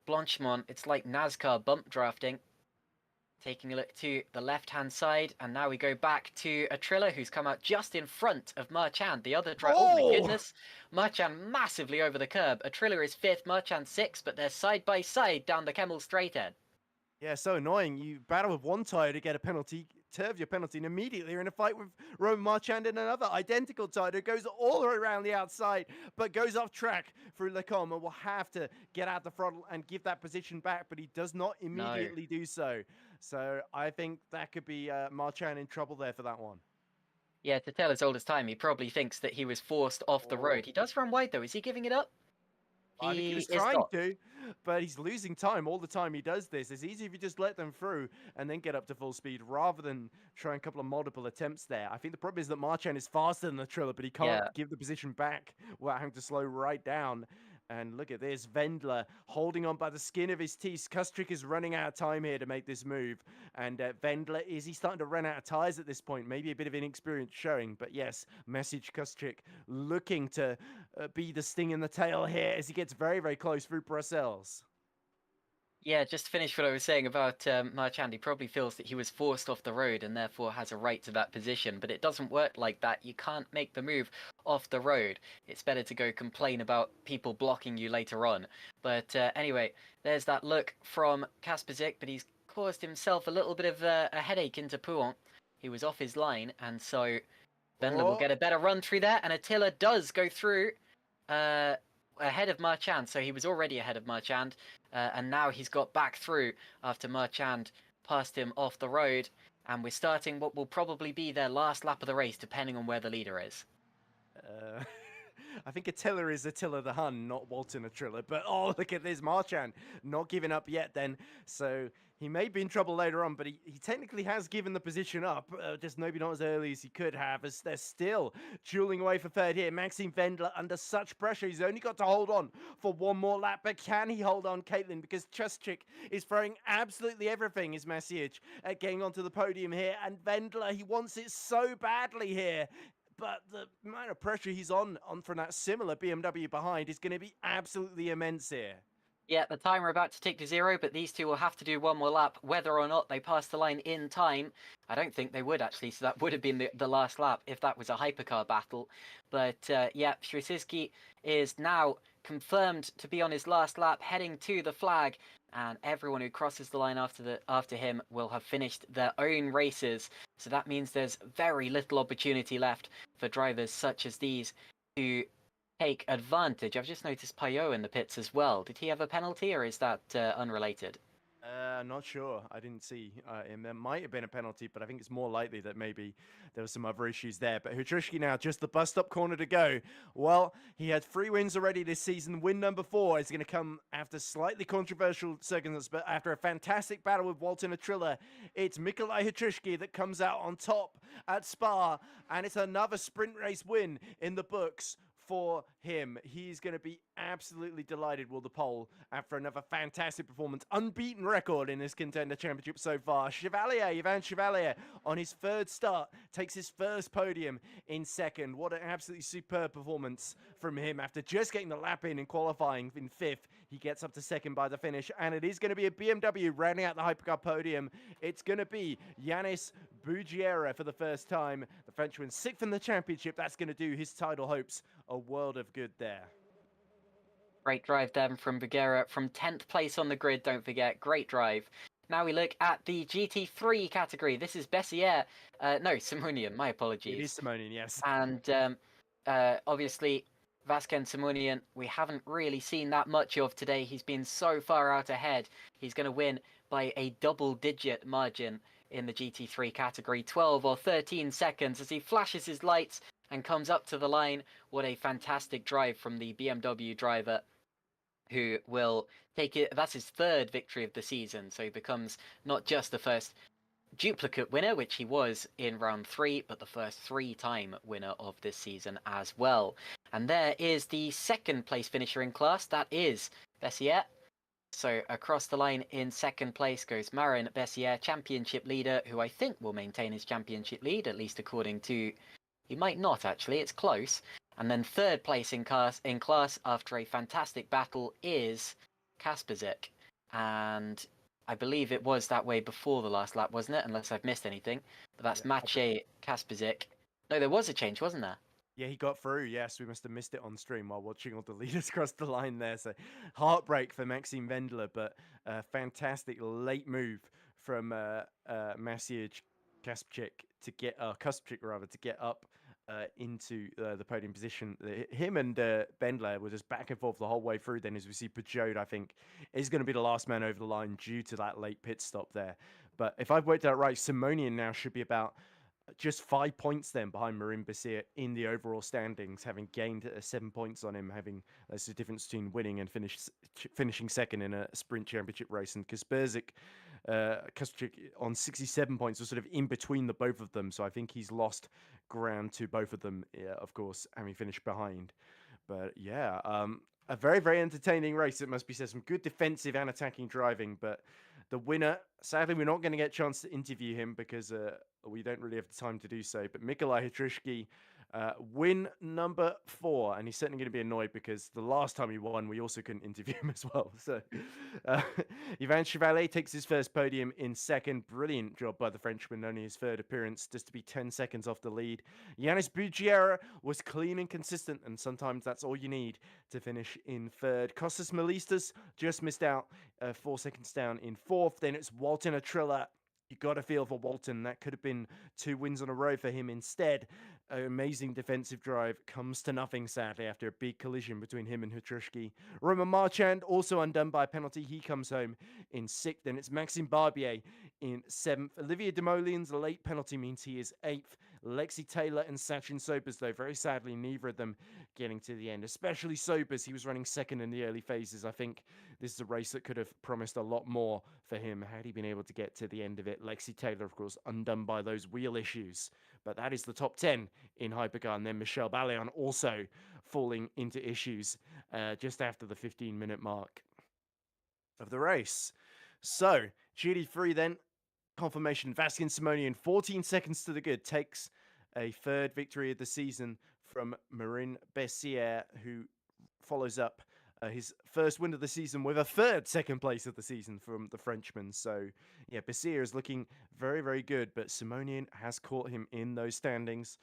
Blanchimont. It's like NASCAR bump drafting. Taking a look to the left-hand side, and now we go back to a Triller who's come out just in front of Marchand, the other driver. Oh my goodness! Marchand massively over the curb. A Triller is 5th, Marchand 6th, but they're side by side down the Kemmel straight end. Yeah, so annoying. You battle with one tyre to get a penalty, turf your penalty, and immediately you're in a fight with Roman Marchand in another identical tyre that goes all the way around the outside, but goes off track through Lecombe and will have to get out the throttle and give that position back, but he does not immediately do so. So I think that could be Marchand in trouble there for that one. Yeah, to tell his oldest time, he probably thinks that he was forced off the road. He does run wide though. Is he giving it up? I think he was trying to, but he's losing time all the time he does this. It's easy if you just let them through and then get up to full speed rather than try a couple of multiple attempts there. I think the problem is that Marchand is faster than the Triller, but he can't give the position back without having to slow right down. And look at this, Wendler holding on by the skin of his teeth. Kuspchik is running out of time here to make this move. And Wendler, is he starting to run out of tyres at this point? Maybe a bit of inexperience showing. But yes, message Kuspchik looking to be the sting in the tail here as he gets very, very close through Brussels. Yeah, just to finish what I was saying about Marchand, he probably feels that he was forced off the road and therefore has a right to that position, but it doesn't work like that. You can't make the move off the road. It's better to go complain about people blocking you later on. But anyway, there's that look from Kasperzik, but he's caused himself a little bit of a headache into Pouhon. He was off his line, and so Wendler will get a better run through there, and Attila does go through ahead of Marchand, so he was already ahead of Marchand, and now he's got back through after Marchand passed him off the road, and we're starting what will probably be their last lap of the race, depending on where the leader is. I think Attila is Attila the Hun, not Walton Triller. But oh, look at this, Marchand not giving up yet then. So he may be in trouble later on, but he technically has given the position up, just maybe not as early as he could have, as they're still dueling away for third here. Maxime Wendler under such pressure. He's only got to hold on for one more lap, but can he hold on, Caitlin? Because Kuspchik is throwing absolutely everything, is Masic, at getting onto the podium here. And Wendler, he wants it so badly here. But the amount of pressure he's on from that similar BMW behind is going to be absolutely immense here. Yeah, the timer about to tick to 0, but these two will have to do one more lap, whether or not they pass the line in time. I don't think they would, actually, so that would have been the last lap if that was a hypercar battle. But, yeah, Strzezinski is now confirmed to be on his last lap, heading to the flag, and everyone who crosses the line after him will have finished their own races. So that means there's very little opportunity left for drivers such as these to take advantage. I've just noticed Payot in the pits as well. Did he have a penalty, or is that unrelated? Not sure. I didn't see him. There might have been a penalty, but I think it's more likely that maybe there were some other issues there. But Hutrushki now, just the bus stop corner to go. Well, he had 3 wins already this season. Win number 4 is going to come after slightly controversial circumstances, but after a fantastic battle with Walton Triller. It's Mikolai Hutrushki that comes out on top at Spa, and it's another sprint race win in the books for him. He's going to be absolutely delighted, will the pole, after another fantastic performance. Unbeaten record in this Contender Championship so far. Ivan Chevalier, on his third start, takes his first podium in second. What an absolutely superb performance from him. After just getting the lap in qualifying in fifth, he gets up to second by the finish, and it is going to be a BMW rounding out the Hypercar podium. It's going to be Yanis Bugiera for the first time. The Frenchman sixth in the championship. That's going to do his title hopes a world of good there. Great drive then from Bugiera from 10th place on the grid, don't forget. Great drive. Now we look at the GT3 category. This is Bessier. No, Simonian, my apologies. It is Simonian, yes. And obviously, Vasken Simonian, we haven't really seen that much of today. He's been so far out ahead. He's going to win by a double-digit margin in the GT3 category, 12 or 13 seconds as he flashes his lights and comes up to the line. What a fantastic drive from the BMW driver, who will take it. That's his third victory of the season, so he becomes not just the first duplicate winner, which he was in round 3, but the first 3-time winner of this season as well. And there is the second place finisher in class. That is Bessier. So across the line in second place goes Marin Bessier, championship leader, who I think will maintain his championship lead, at least according to... He might not, actually. It's close. And then third place in class after a fantastic battle is Kasperzik. And I believe it was that way before the last lap, wasn't it? Unless I've missed anything. But that's Maciej Kasperzik. No, there was a change, wasn't there? Yeah, he got through. Yes, we must have missed it on stream while watching all the leaders cross the line there. So heartbreak for Maxime Wendler, but a fantastic late move from Maciej Kasperzik to get up into the podium position. Him and Wendler were just back and forth the whole way through. Then, as we see, Peugeot, I think, is going to be the last man over the line due to that late pit stop there. But if I've worked out right, Simonian now should be about just 5 points then behind Marin Bessier in the overall standings, having gained 7 points on him. That's the difference between winning and finishing second in a sprint championship race. And Kasperzik on 67 points was sort of in between the both of them. So I think he's lost ground to both of them, of course, having finished behind. But yeah, a very, very entertaining race, it must be said. Some good defensive and attacking driving, but the winner, sadly, we're not going to get a chance to interview him because we don't really have the time to do so. But Mikolaj Hrušky, win number 4, and he's certainly going to be annoyed because the last time he won, we also couldn't interview him as well. So Ivan Chevalier takes his first podium in second. Brilliant job by the Frenchman, only his third appearance, just to be 10 seconds off the lead. Yanis Bugiera was clean and consistent, and sometimes that's all you need to finish in third. Kostas Melistas just missed out, 4 seconds down in fourth. Then it's Walton Atrilla. You got to feel for Walton. That could have been 2 wins in a row for him instead. An amazing defensive drive comes to nothing, sadly, after a big collision between him and Hrušky. Romain Marchand, also undone by a penalty. He comes home in 6th. Then it's Maxime Barbier in 7th. Olivier Demolien's late penalty means he is 8th. Lexi Taylor and Sachin Sobers, though, very sadly, neither of them getting to the end. Especially Sobers, he was running second in the early phases. I think this is a race that could have promised a lot more for him had he been able to get to the end of it. Lexi Taylor, of course, undone by those wheel issues. But that is the top 10 in Hypercar. And then Michel Balayan also falling into issues just after the 15-minute mark of the race. So, GT3 then, confirmation. Vasken Simonian, 14 seconds to the good, takes a third victory of the season from Marin Bessier, who follows up his first win of the season with a third second place of the season from the Frenchman. So, yeah, Bessier is looking very, very good, but Simonian has caught him in those standings.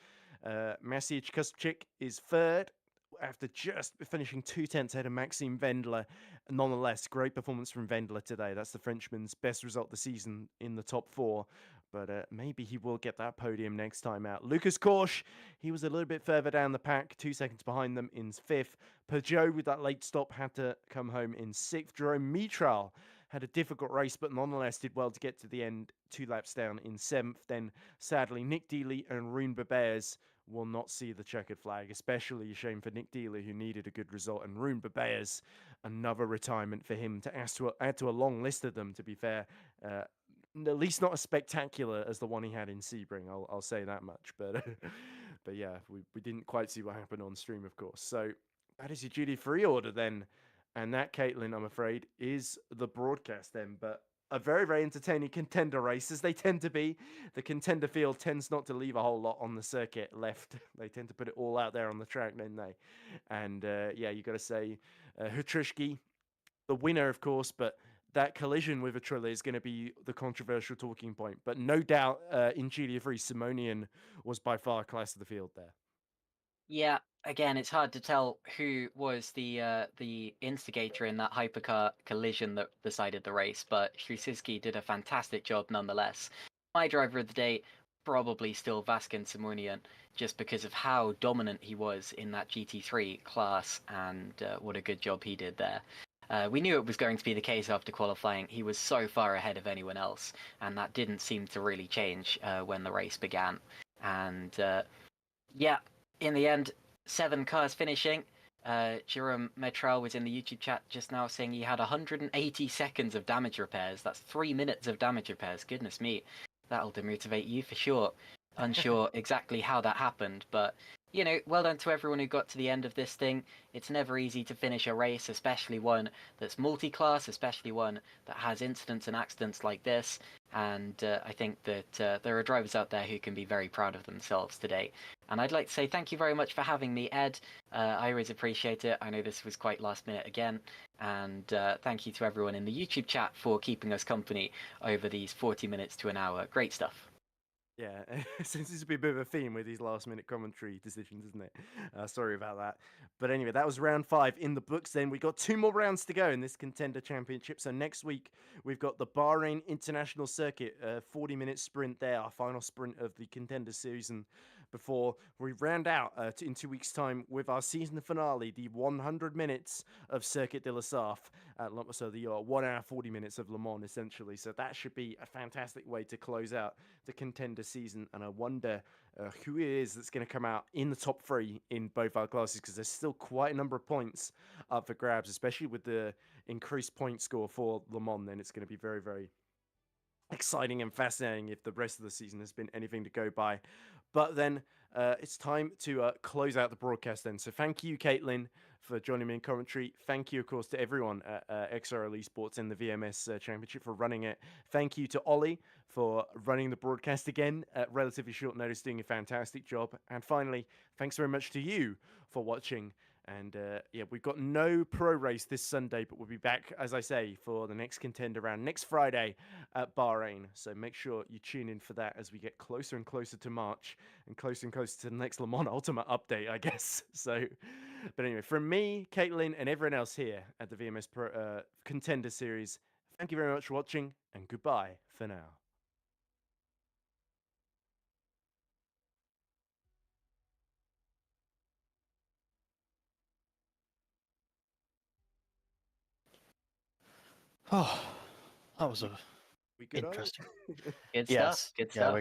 Maciej Kasperzik is third after just finishing 2/10 ahead of Maxime Wendler. Nonetheless, great performance from Wendler today. That's the Frenchman's best result of the season in the top 4. But maybe he will get that podium next time out. Lucas Korsch, he was a little bit further down the pack, 2 seconds behind them in 5th. Peugeot, with that late stop, had to come home in 6th. Jerome Mitral had a difficult race, but nonetheless did well to get to the end, 2 laps down in 7th. Then, sadly, Nick Dealey and Rune Bebeers will not see the checkered flag, especially a shame for Nick Dealey, who needed a good result, and Rune Bebeers, another retirement for him to add to a long list of them, to be fair. At least not as spectacular as the one he had in Sebring, I'll say that much. But But yeah, we didn't quite see what happened on stream, of course. So that is your GT3 order then. And that, Caitlin, I'm afraid, is the broadcast then. But a very, very entertaining contender race, as they tend to be. The contender field tends not to leave a whole lot on the circuit left. They tend to put it all out there on the track, don't they? And yeah, you got to say, Hutrishki, the winner, of course, but that collision with Atrilla is going to be the controversial talking point. But no doubt in GT3, Simonian was by far class of the field there. Yeah, again, it's hard to tell who was the instigator in that hypercar collision that decided the race, but Shrisiski did a fantastic job nonetheless. My driver of the day, probably still Vaskin Simonian, just because of how dominant he was in that GT3 class and what a good job he did there. We knew it was going to be the case after qualifying. He was so far ahead of anyone else, and that didn't seem to really change when the race began. And yeah, in the end, 7 cars finishing. Jerome Metral was in the YouTube chat just now saying he had 180 seconds of damage repairs. That's 3 minutes of damage repairs. Goodness me, that'll demotivate you for sure. Unsure exactly how that happened, but you know, well done to everyone who got to the end of this thing. It's never easy to finish a race, especially one that's multi-class, especially one that has incidents and accidents like this. And I think that there are drivers out there who can be very proud of themselves today. And I'd like to say thank you very much for having me, Ed. I always appreciate it. I know this was quite last minute again. And thank you to everyone in the YouTube chat for keeping us company over these 40 minutes to an hour. Great stuff. Yeah, seems to be a bit of a theme with these last-minute commentary decisions, isn't it? Sorry about that. But anyway, that was round 5 in the books then. We got 2 more rounds to go in this Contender Championship. So next week, we've got the Bahrain International Circuit, 40-minute sprint there, our final sprint of the Contender Series. And before we round out in 2 weeks' time with our season finale, the 100 minutes of Circuit de la Sarthe, so the 1 hour 40 minutes of Le Mans, essentially. So that should be a fantastic way to close out the Contender season, and I wonder who it is that's going to come out in the top 3 in both our classes, because there's still quite a number of points up for grabs, especially with the increased point score for Le Mans. Then it's going to be very, very exciting and fascinating if the rest of the season has been anything to go by. But then it's time to close out the broadcast then. So thank you, Caitlin, for joining me in commentary. Thank you, of course, to everyone at XRL Esports and the VMS Championship for running it. Thank you to Ollie for running the broadcast again at relatively short notice, doing a fantastic job. And finally, thanks very much to you for watching. And yeah, we've got no pro race this Sunday, but we'll be back, as I say, for the next Contender round next Friday at Bahrain. So make sure you tune in for that as we get closer and closer to March and closer to the next Le Mans Ultimate update, I guess. So, but anyway, from me, Caitlin, and everyone else here at the VMS Contender Series, thank you very much for watching, and goodbye for now. Oh, that was We good, Ollie? interesting. Good Yes. stuff. Good Yeah, stuff.